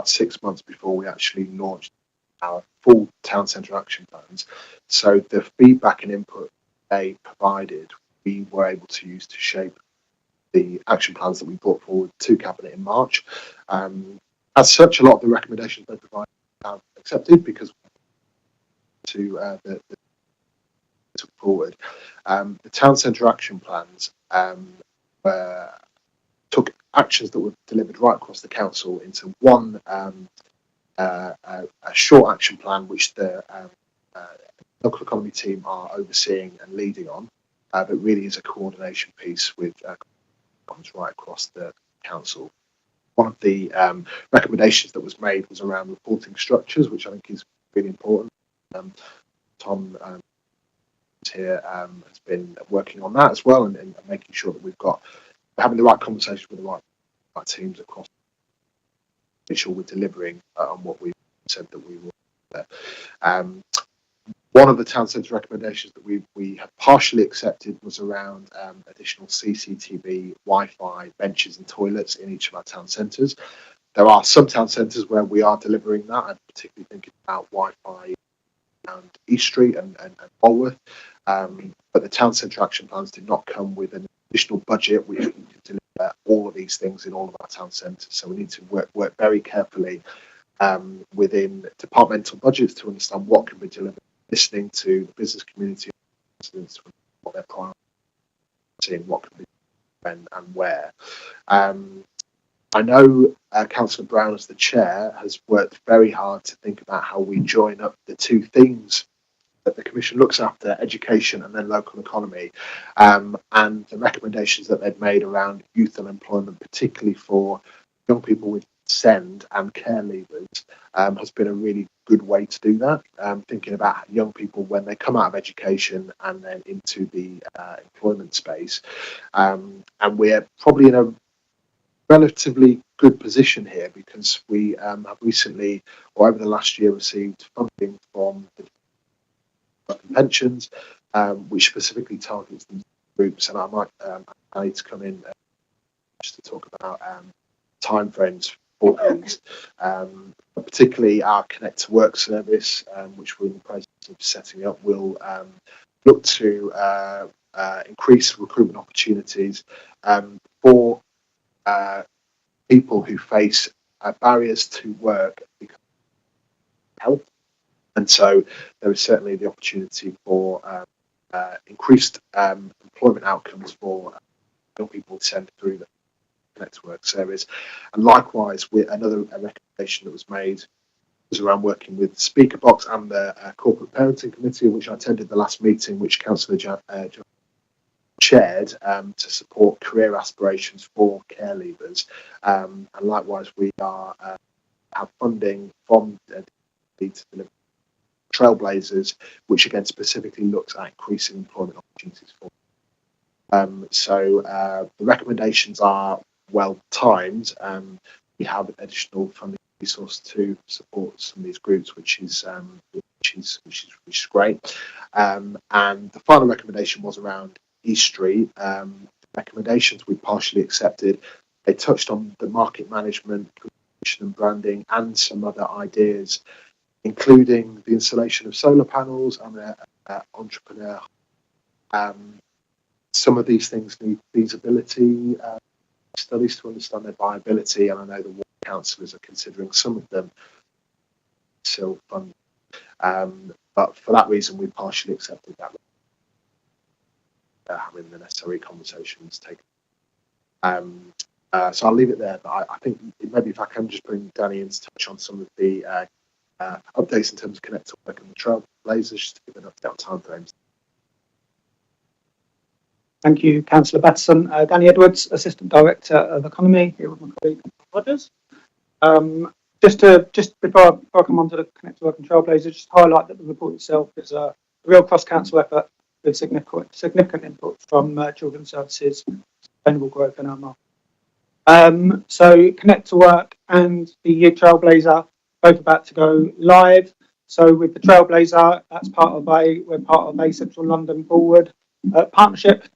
6 months before we actually launched our full town centre action plans. So the feedback and input they provided, we were able to use to shape the action plans that we brought forward to Cabinet in March. As such, a lot of the recommendations they provided are accepted because to took forward. The town centre action plans took actions that were delivered right across the council into one a short action plan, which the local economy team are overseeing and leading on, but really is a coordination piece with right across the council. One of the recommendations that was made was around reporting structures, which I think is really important. Tom here has been working on that as well, and making sure that we're having the right conversation with the right teams across, make sure we're delivering on what we said that we will. One of the town centre recommendations that we have partially accepted was around additional CCTV, Wi-Fi, benches and toilets in each of our town centres. There are some town centres where we are delivering that. I'm particularly thinking about Wi-Fi around East Street and Walworth. But the town centre action plans did not come with an additional budget. We need to deliver all of these things in all of our town centres. So we need to work very carefully within departmental budgets to understand what can be delivered, listening to the business community, what their priorities are, what can be when and where. I know Councillor Brown, as the chair, has worked very hard to think about how we join up the 2 themes that the Commission looks after, education and then local economy, and the recommendations that they've made around youth unemployment, particularly for young people with SEND and care leavers, has been a really good way to do that. Thinking about young people when they come out of education and then into the employment space, and we're probably in a relatively good position here because we have recently, or over the last year, received funding from the pensions, which specifically targets these groups. And I need to come in just to talk about timeframes for these. Particularly our Connect to Work service, which we're in the process of setting up, will look to increase recruitment opportunities for people who face barriers to work because of health. And so there is certainly the opportunity for increased employment outcomes for young people sent through the Connect to Work service. And likewise, another recommendation that was made was around working with Speaker Box and the Corporate Parenting Committee, which I attended the last meeting, which Councillor chaired, to support career aspirations for care leavers. And likewise, we have funding from to deliver Trailblazers, which again specifically looks at increasing employment opportunities for them. So the recommendations are well timed. We have additional funding resource to support some of these groups, which is great. And the final recommendation was around East Street. Recommendations we partially accepted. They touched on the market management, communication and branding, and some other ideas, including the installation of solar panels and an entrepreneur. Some of these things need feasibility studies to understand their viability, and I know the ward councillors are considering some of them still funded. But for that reason, we partially accepted that. Having the necessary conversations taken. So I'll leave it there, but I think maybe if I can just bring Danny in to touch on some of the updates in terms of Connect to Work and the Trailblazers, just to give an update on timeframes. Thank you, Councillor Batterson. Danny Edwards, Assistant Director of Economy, here with my colleague Rogers. Just before I come on to the Connect to Work and Trailblazers, just highlight that the report itself is a real cross-council effort with significant input from Children's Services, Sustainable Growth and our market. So Connect to Work and the Youth Trailblazer both about to go live. So with the Trailblazer, we're part of a Central London Forward partnership.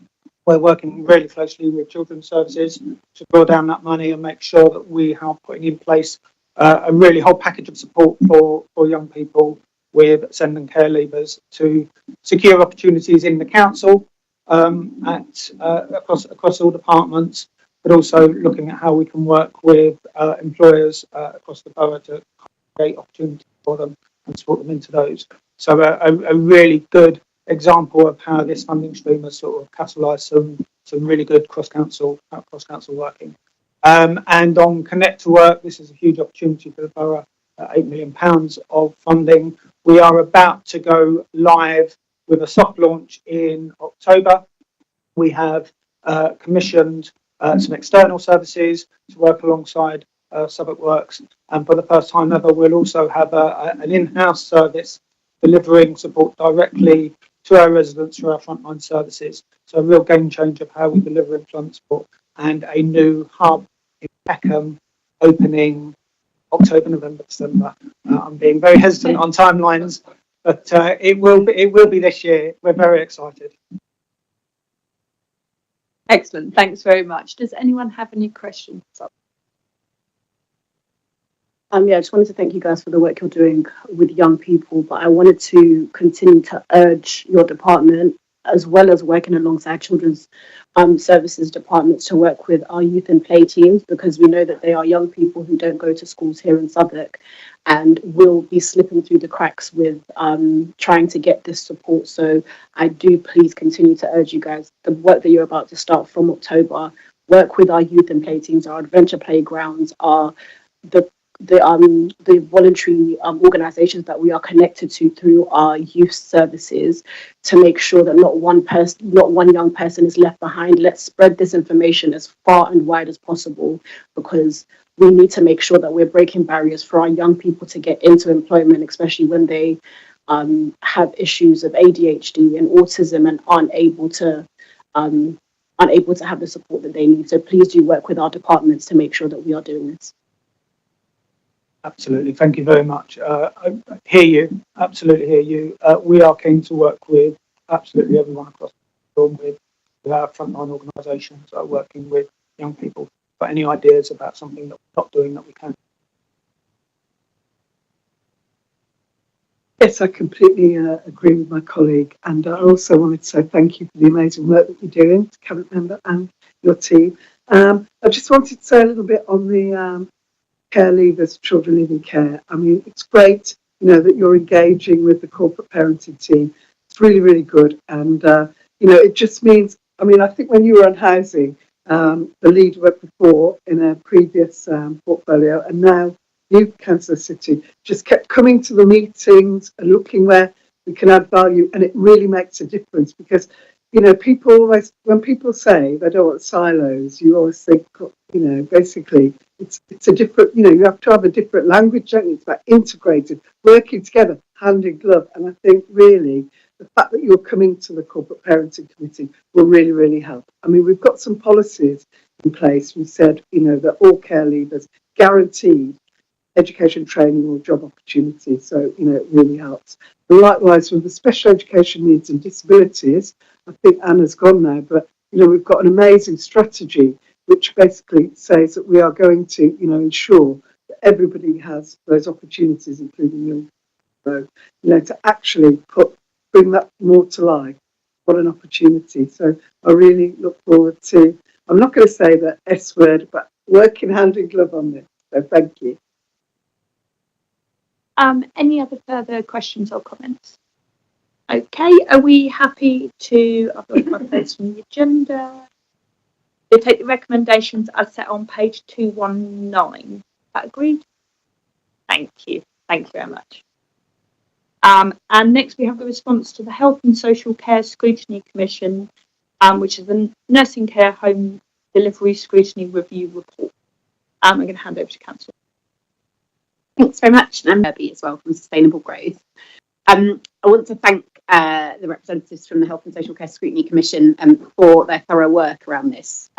We're working really closely with Children's Services to draw down that money and make sure that we are putting in place a really whole package of support for young people with SEND and care leavers to secure opportunities in the council across all departments, but also looking at how we can work with employers across the borough to create opportunities for them and support them into those. So a really good example of how this funding stream has sort of catalysed some really good cross-council working. And on Connect to Work, this is a huge opportunity for the borough, £8 million of funding. We are about to go live with a soft launch in October. We have commissioned some external services to work alongside Southwark Works, and for the first time ever, we'll also have an in-house service delivering support directly to our residents through our frontline services. So a real game changer of how we deliver employment support, and a new hub in Peckham opening October, November, December. I'm being very hesitant on timelines, but it will be this year. We're very excited. Excellent. Thanks very much. Does anyone have any questions? I just wanted to thank you guys for the work you're doing with young people, but I wanted to continue to urge your department, as well as working alongside Children's Services departments, to work with our youth and play teams, because we know that they are young people who don't go to schools here in Southwark and will be slipping through the cracks with trying to get this support. So I do please continue to urge you guys, the work that you're about to start from October, work with our youth and play teams, our adventure playgrounds, the voluntary organisations that we are connected to through our youth services, to make sure that not one young person is left behind. Let's spread this information as far and wide as possible, because we need to make sure that we're breaking barriers for our young people to get into employment, especially when they have issues of ADHD and autism and aren't able to have the support that they need. So please do work with our departments to make sure that we are doing this. Absolutely. Thank you very much. I hear you. Absolutely hear you. We are keen to work with absolutely everyone across the board, with our frontline organisations working with young people. got any ideas about something that we're not doing that we can. Yes, I completely agree with my colleague, and I also wanted to say thank you for the amazing work that you're doing, cabinet member and your team. I just wanted to say a little bit on the care leavers, children leaving care. I mean, it's great, that you're engaging with the corporate parenting team. It's really, really good, and it just means. I mean, I think when you were on housing, the lead went before in a previous portfolio, and now you, Councillor City, just kept coming to the meetings and looking where we can add value, and it really makes a difference because, people always, when people say they don't want silos, you always think, basically it's a different, you have to have a different language, don't you? It's about integrated, working together, hand in glove, and I think really the fact that you're coming to the corporate parenting committee will really, really help. I mean, we've got some policies in place. We said, that all care leavers guaranteed education, training or job opportunities. So, it really helps. And likewise, with the special education needs and disabilities, I think Anna's gone now, but, we've got an amazing strategy which basically says that we are going to, ensure that everybody has those opportunities, including young people, to actually bring that more to life. What an opportunity. So I really look forward to, I'm not going to say the S word, but working hand in glove on this. So thank you. Any other further questions or comments? Okay, are we happy to, I've got my place from the agenda. We'll take the recommendations as set on page 219. Is that agreed? Thank you. Thank you very much. And next we have the response to the Health and Social Care Scrutiny Commission, which is the Nursing Care Home Delivery Scrutiny Review Report. I'm going to hand over to Councillor. Thanks very much, and I'm Herbie as well from Sustainable Growth. I want to thank the representatives from the Health and Social Care Scrutiny Commission for their thorough work around this.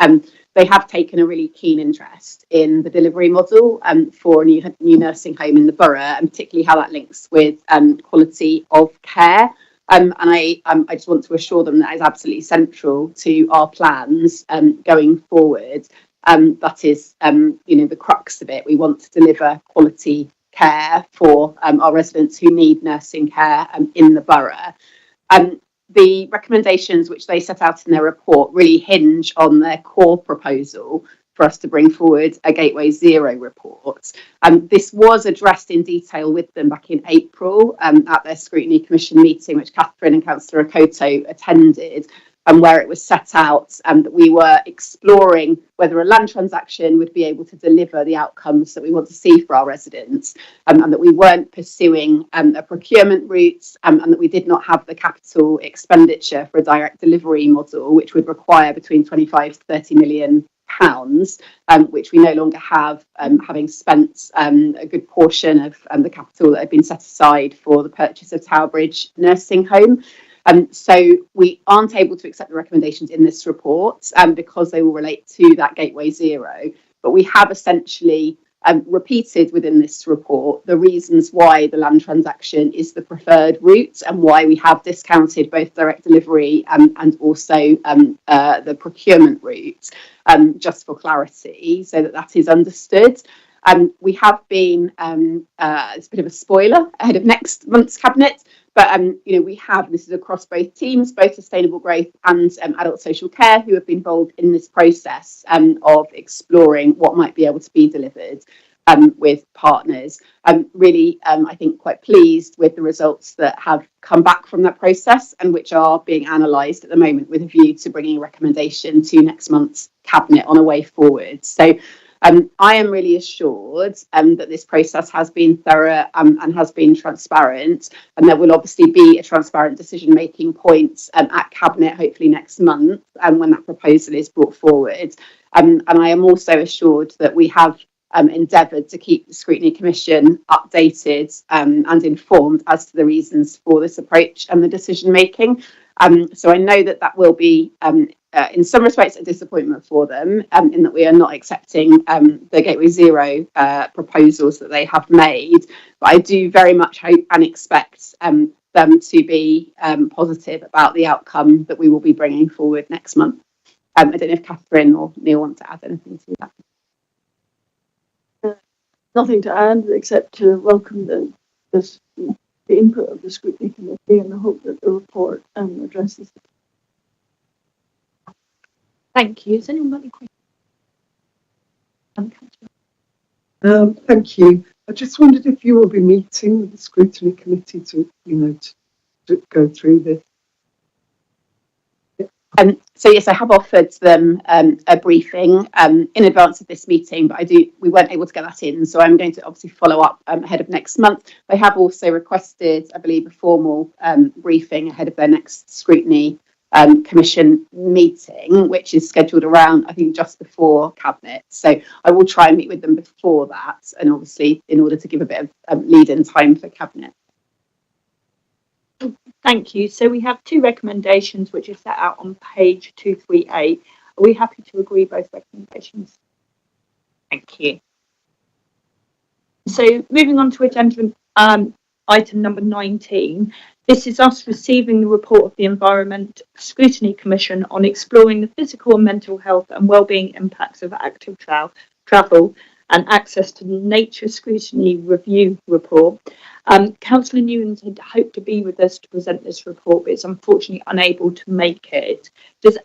They have taken a really keen interest in the delivery model for a new nursing home in the borough, and particularly how that links with quality of care. And I just want to assure them that is absolutely central to our plans going forward. That is, the crux of it. We want to deliver quality care for our residents who need nursing care in the borough. The recommendations which they set out in their report really hinge on their core proposal for us to bring forward a Gateway Zero report. This was addressed in detail with them back in April at their Scrutiny Commission meeting, which Catherine and Councillor Okoto attended, and where it was set out that we were exploring whether a land transaction would be able to deliver the outcomes that we want to see for our residents, and that we weren't pursuing a procurement route, and that we did not have the capital expenditure for a direct delivery model, which would require between 25 to 30 million pounds, which we no longer have, having spent a good portion of the capital that had been set aside for the purchase of Tower Bridge Nursing Home. So we aren't able to accept the recommendations in this report because they will relate to that Gateway Zero. But we have essentially repeated within this report the reasons why the land transaction is the preferred route and why we have discounted both direct delivery and also the procurement route, just for clarity, so that is understood. We have been, it's a bit of a spoiler ahead of next month's cabinet, but we have, this is across both teams, both Sustainable Growth and Adult Social Care, who have been involved in this process of exploring what might be able to be delivered with partners. Really, I think quite pleased with the results that have come back from that process and which are being analysed at the moment with a view to bringing a recommendation to next month's cabinet on a way forward. So I am really assured that this process has been thorough and has been transparent, and there will obviously be a transparent decision-making point at Cabinet, hopefully next month, when that proposal is brought forward. And I am also assured that we have endeavoured to keep the Scrutiny Commission updated and informed as to the reasons for this approach and the decision-making. So I know that will be in some respects a disappointment for them in that we are not accepting the Gateway Zero proposals that they have made, but I do very much hope and expect them to be positive about the outcome that we will be bringing forward next month. I don't know if Catherine or Neil want to add anything to that. Nothing to add except to welcome the input of the scrutiny committee, and I hope that the report addresses it. Thank you. Has anyone got any questions? Thank you. I just wondered if you will be meeting with the scrutiny committee to go through this. So yes, I have offered them a briefing in advance of this meeting, but we weren't able to get that in, so I'm going to obviously follow up ahead of next month. They have also requested, I believe, a formal briefing ahead of their next scrutiny commission meeting, which is scheduled around, I think, just before cabinet. So I will try and meet with them before that, and obviously in order to give a bit of lead-in time for cabinet. Thank you. So we have two recommendations which are set out on page 238. Are we happy to agree both recommendations? Thank you. So moving on to agenda item number 19. This is us receiving the report of the Environment Scrutiny Commission on exploring the physical and mental health and wellbeing impacts of active travel and access to the Nature Scrutiny Review report. Councillor Newlands had hoped to be with us to present this report, but is unfortunately unable to make it. Does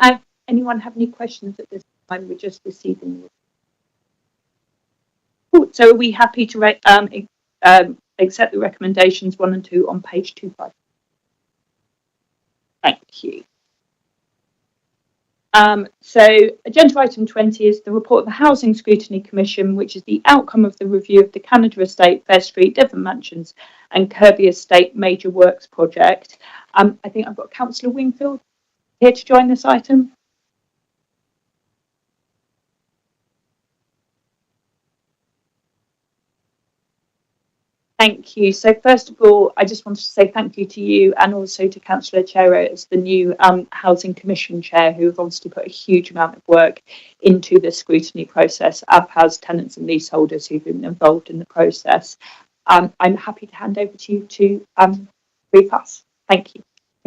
anyone have any questions at this time? We're just receiving the report. So are we happy to accept the recommendations 1 and 2 on page 25? Thank you. So agenda item 20 is the report of the Housing Scrutiny Commission, which is the outcome of the review of the Canada Estate, Fair Street, Devon Mansions and Kirby Estate major works project. I think I've got Councillor Wingfield here to join this item. Thank you. So first of all, I just wanted to say thank you to you and also to Councillor Chero as the new Housing Commission Chair, who have obviously put a huge amount of work into the scrutiny process, as has tenants and leaseholders who've been involved in the process. I'm happy to hand over to you to brief us. Thank you.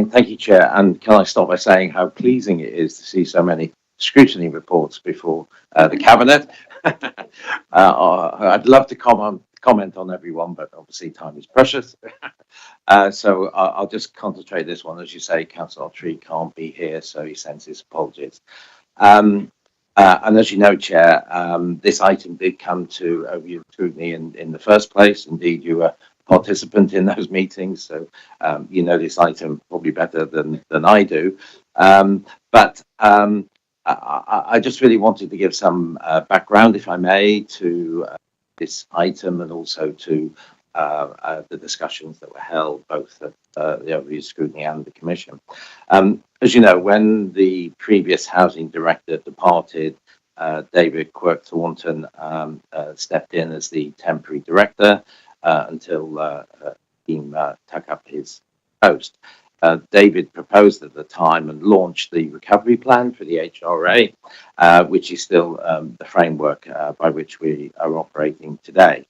Thank you, Chair. And can I start by saying how pleasing it is to see so many scrutiny reports before the Cabinet. I'd love to comment on everyone, but obviously time is precious. So I'll just concentrate this one. As you say, Councillor Tree can't be here, so he sends his apologies. And as you know, Chair, this item did come to overview scrutiny in the first place. Indeed, you were participant in those meetings, so you know this item probably better than I do. But I just really wanted to give some background, if I may, to this item and also to the discussions that were held both at the overview scrutiny and the Commission. As you know, when the previous housing director departed, David Quirk-Thornton stepped in as the temporary director until he took up his post. David proposed at the time and launched the recovery plan for the HRA, which is still the framework by which we are operating today.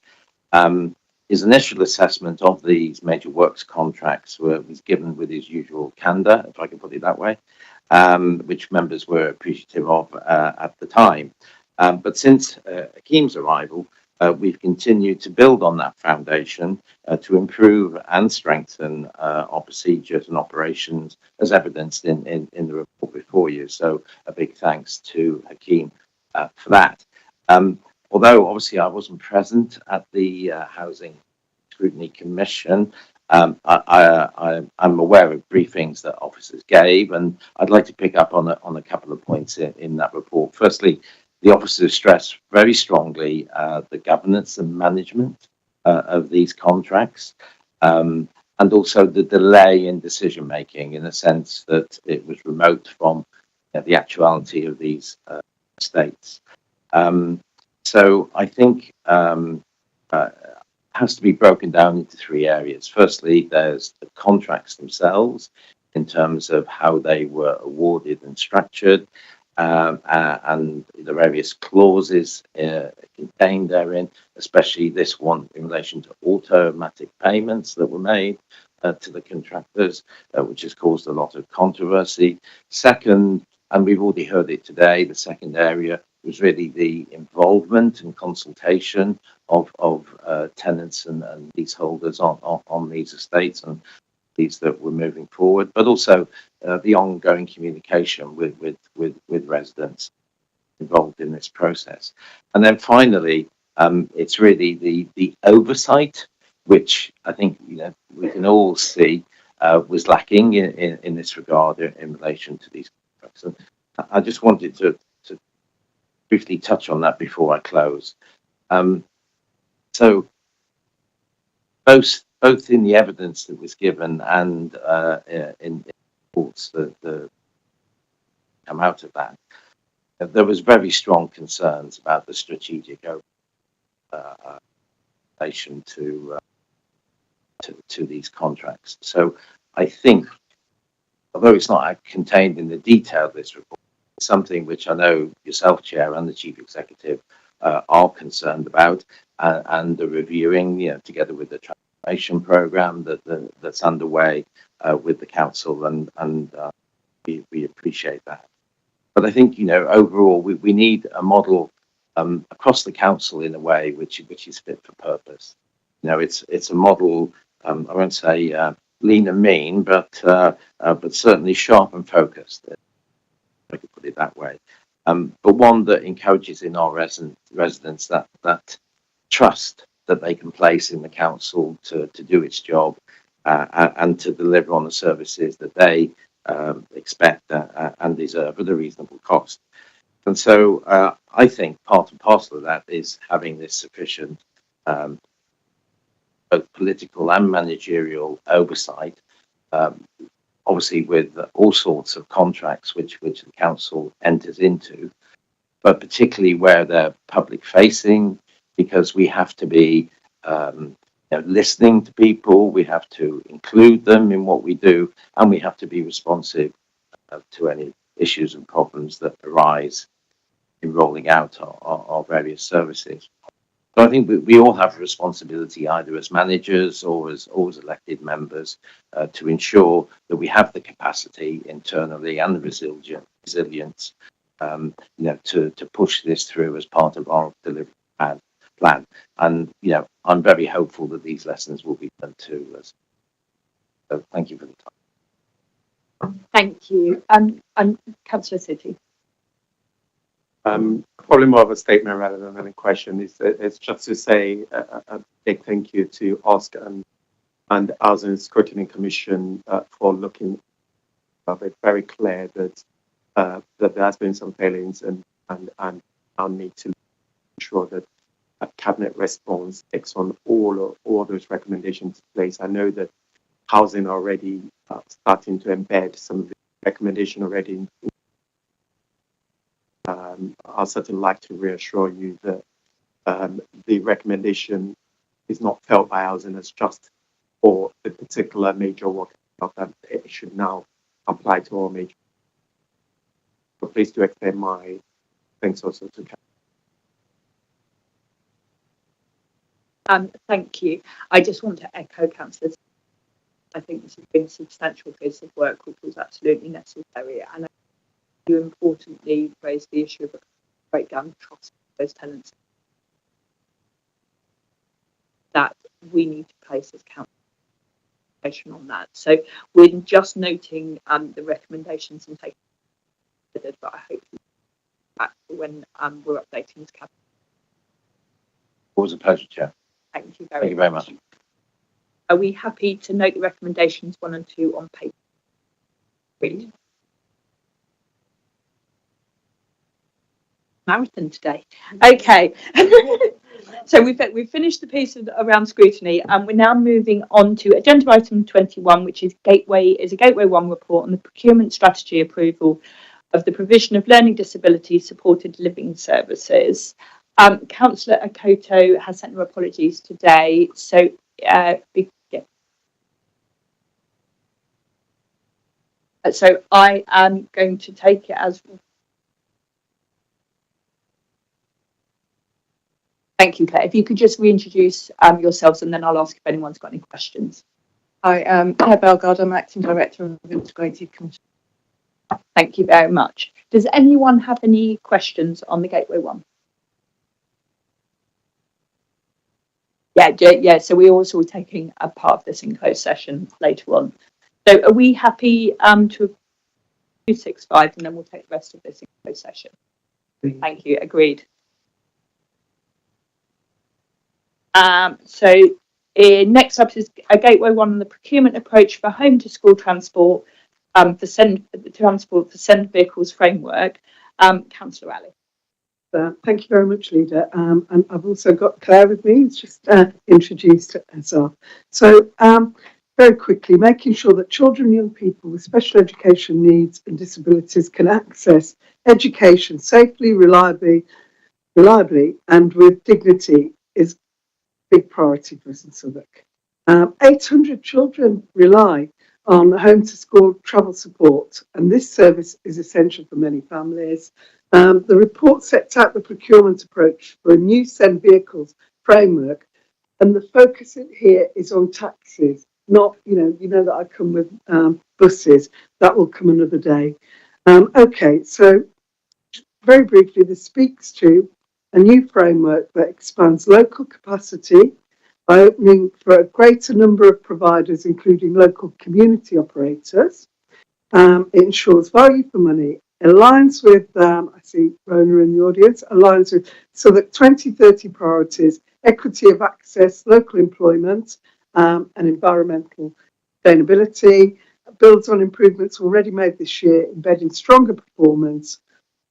His initial assessment of these major works contracts was given with his usual candour, if I can put it that way, which members were appreciative of at the time. But since Hakeem's arrival, we've continued to build on that foundation to improve and strengthen our procedures and operations as evidenced in the report before you. So a big thanks to Hakeem for that. Although obviously I wasn't present at the Housing Scrutiny Commission, I'm aware of briefings that officers gave, and I'd like to pick up on a couple of points in that report. Firstly, the officers stress very strongly the governance and management of these contracts, and also the delay in decision making, in the sense that it was remote from the actuality of these estates. So I think has to be broken down into three areas. Firstly, there's the contracts themselves in terms of how they were awarded and structured, and the various clauses contained therein, especially this one in relation to automatic payments that were made to the contractors, which has caused a lot of controversy. Second, and we've already heard it today, the second area was really the involvement and consultation of tenants and leaseholders on these estates and these that were moving forward, but also the ongoing communication with residents involved in this process. And then finally, it's really the oversight, which I think we can all see was lacking in this regard in relation to these contracts. And I just wanted to briefly touch on that before I close. So both in the evidence that was given and in reports that come out of that, there was very strong concerns about the strategic relation to these contracts. So I think, although it's not contained in the detail of this report, it's something which I know yourself, Chair, and the Chief Executive are concerned about and are reviewing, together with the transformation programme that's underway with the council, and we appreciate that. But I think, overall, we need a model across the council in a way which is fit for purpose. It's a model. I won't say lean and mean, but certainly sharp and focused, if I could put it that way. But one that encourages in our residents that trust that they can place in the council to do its job and to deliver on the services that they expect and deserve at a reasonable cost. And so I think part and parcel of that is having this sufficient both political and managerial oversight, obviously with all sorts of contracts which the council enters into, but particularly where they're public facing, because we have to be listening to people, we have to include them in what we do, and we have to be responsive to any issues and problems that arise in rolling out our various services. So I think we all have a responsibility, either as managers or as elected members, to ensure that we have the capacity internally and the resilience, to push this through as part of our delivery plan. And I'm very hopeful that these lessons will be learned too. So thank you for the time. Thank you. Councillor City. Probably more of a statement rather than a question. It's just to say a big thank you to Oscar and the Housing Scrutiny Commission for looking at it. Very clear that there has been some failings and our need to ensure that a cabinet response takes on all those recommendations in place. I know that housing already starting to embed some of the recommendation already. I'd certainly like to reassure you that the recommendation is not felt by housing as just for the particular major work that it should now apply to all major. So please do extend my thanks also to Thank you. I just want to echo Councillor. I think this has been a substantial piece of work which was absolutely necessary, and you importantly raised the issue of a breakdown of trust with those tenants that we need to place as council on that. So we're just noting the recommendations and taking it, but I hope that when we're updating this cabinet. Always a pleasure, Chair. Thank you very much. Are we happy to note the recommendations 1 and 2 on paper? Read. Marathon today. Okay. So we've finished the piece around scrutiny, and we're now moving on to agenda item 21, which is Gateway 1 report on the procurement strategy approval of the provision of learning disability supported living services. Councillor Akoto has sent her apologies today, so so I am going to take it as. Thank you, Claire. If you could just reintroduce yourselves, and then I'll ask if anyone's got any questions. Hi, Claire Bellegarde. I'm Acting Director of Integrated Thank you very much. Does anyone have any questions on the Gateway One? Yeah. So we're also taking a part of this in closed session later on. So are we happy to 265, and then we'll take the rest of this in closed session? Thank you. Agreed. So next up is a Gateway One on the procurement approach for home to school transport, for send vehicles framework. Councillor Ali. Thank you very much, Leader. And I've also got Claire with me, who's just introduced herself. So very quickly, making sure that children and young people with special education needs and disabilities can access education safely, reliably and with dignity is a big priority for us in Southwark. 800 children rely on home to school travel support, and this service is essential for many families. The report sets out the procurement approach for a new send vehicles framework, and the focus here is on taxis, not, you know that I come with buses. That will come another day. Okay, so very briefly, this speaks to a new framework that expands local capacity by opening for a greater number of providers, including local community operators. It ensures value for money, aligns with, I see Rona in the audience, aligns with so that 2030 priorities, equity of access, local employment, and environmental sustainability, builds on improvements already made this year, embedding stronger performance,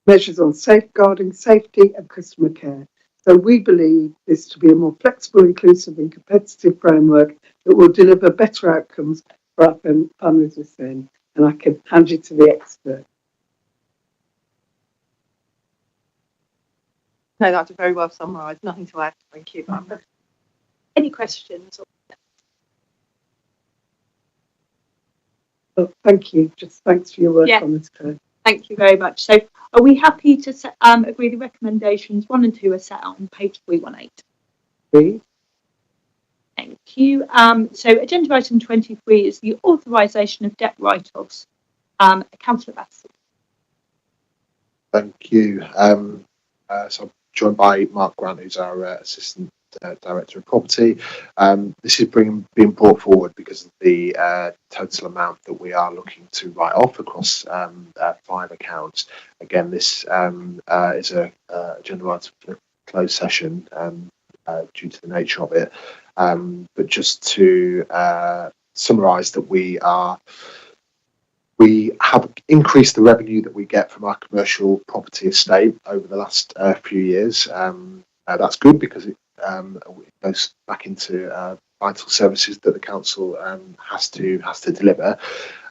measures on safeguarding, safety and customer care. So we believe this to be a more flexible, inclusive and competitive framework that will deliver better outcomes for our families with SEND. And I can hand you to the expert. No, that's very well summarised. Nothing to add. Thank you. Any questions? Oh, thank you. Just thanks for your work on this, Claire. Thank you very much. So are we happy to agree the recommendations 1 and 2 are set out on page 318? Agreed. Thank you. So agenda item 23 is the authorisation of debt write-offs. Councillor Batson. Thank you. So I'm joined by Mark Grant, who's our Assistant Director of Property. This is being brought forward because of the total amount that we are looking to write off across 5 accounts. Again, this is a agenda item for the closed session due to the nature of it. But just to summarise that we have increased the revenue that we get from our commercial property estate over the last few years. That's good because it goes back into vital services that the council has to deliver.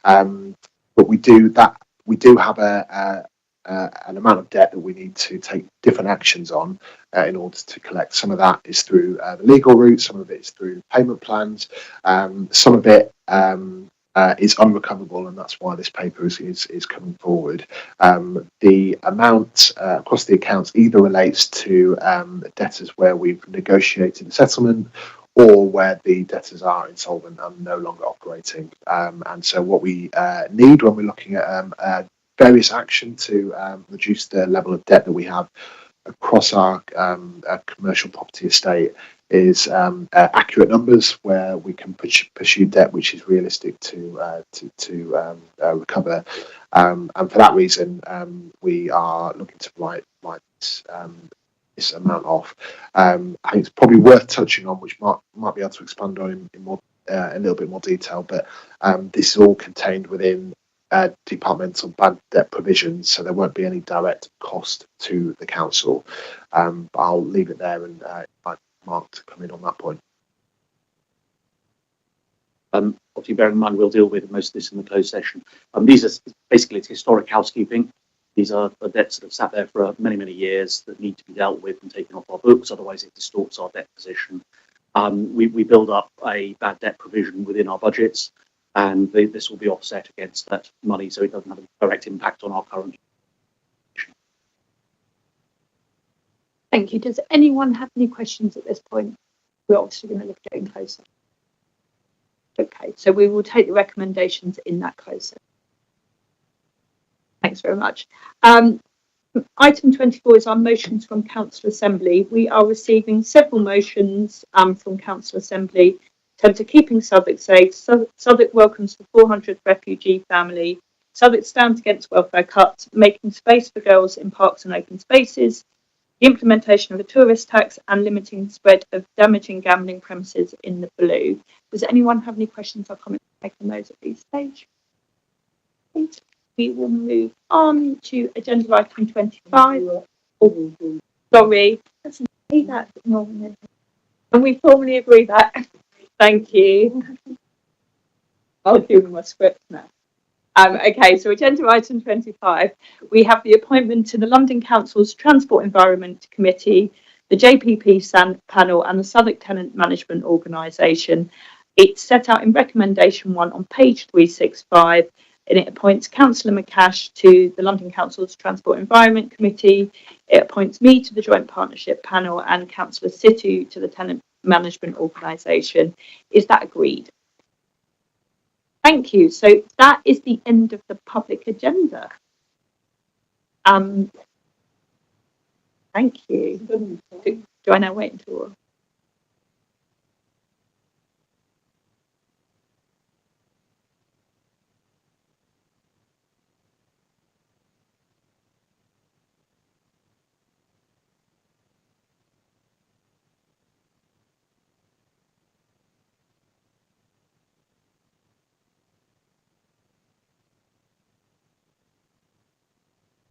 But we do have an amount of debt that we need to take different actions on in order to collect. Some of that is through the legal route, some of it is through payment plans, some of it is unrecoverable, and that's why this paper is coming forward. The amount across the accounts either relates to debtors where we've negotiated a settlement or where the debtors are insolvent and no longer operating. And so what we need when we're looking at various action to reduce the level of debt that we have across our commercial property estate is accurate numbers where we can pursue debt which is realistic to recover, and for that reason we are looking to write this amount off. I think it's probably worth touching on, which Mark might be able to expand on in more a little bit more detail, but this is all contained within departmental bad debt provisions, so there won't be any direct cost to the council. But I'll leave it there and invite Mark to come in on that point. Obviously, bearing in mind we'll deal with most of this in the closed session. These are basically it's historic housekeeping. These are the debts that have sat there for many, many years that need to be dealt with and taken off our books, otherwise it distorts our debt position. We build up a bad debt provision within our budgets, and this will be offset against that money, so it doesn't have a direct impact on our current. Thank you. Does anyone have any questions at this point? We're obviously going to look at it in closer. Okay, so we will take the recommendations in that closed session. Thanks very much. Item 24 is our motions from Council Assembly. We are receiving several motions from Council Assembly in terms of keeping Southwark safe. Southwark welcomes the 400th refugee family. Southwark stands against welfare cuts, making space for girls in parks and open spaces, the implementation of a tourist tax, and limiting the spread of damaging gambling premises in the Blue. Does anyone have any questions or comments on those at this stage? Please. We will move on to agenda item 25. Oh, sorry, let's say that normally. And we formally agree that. Thank you. I'll give you my script now. Okay, so agenda item 25, we have the appointment to the London Council's Transport Environment Committee, the JPP panel, and the Southwark Tenant Management Organisation. It's set out in recommendation 1 on page 365. And it appoints Councillor McCash to the London Council's Transport Environment Committee. It appoints me to the Joint Partnership Panel and Councillor Situ to the Tenant Management Organisation. Is that agreed? Thank you. So that is the end of the public agenda. Thank you. Do I now wait until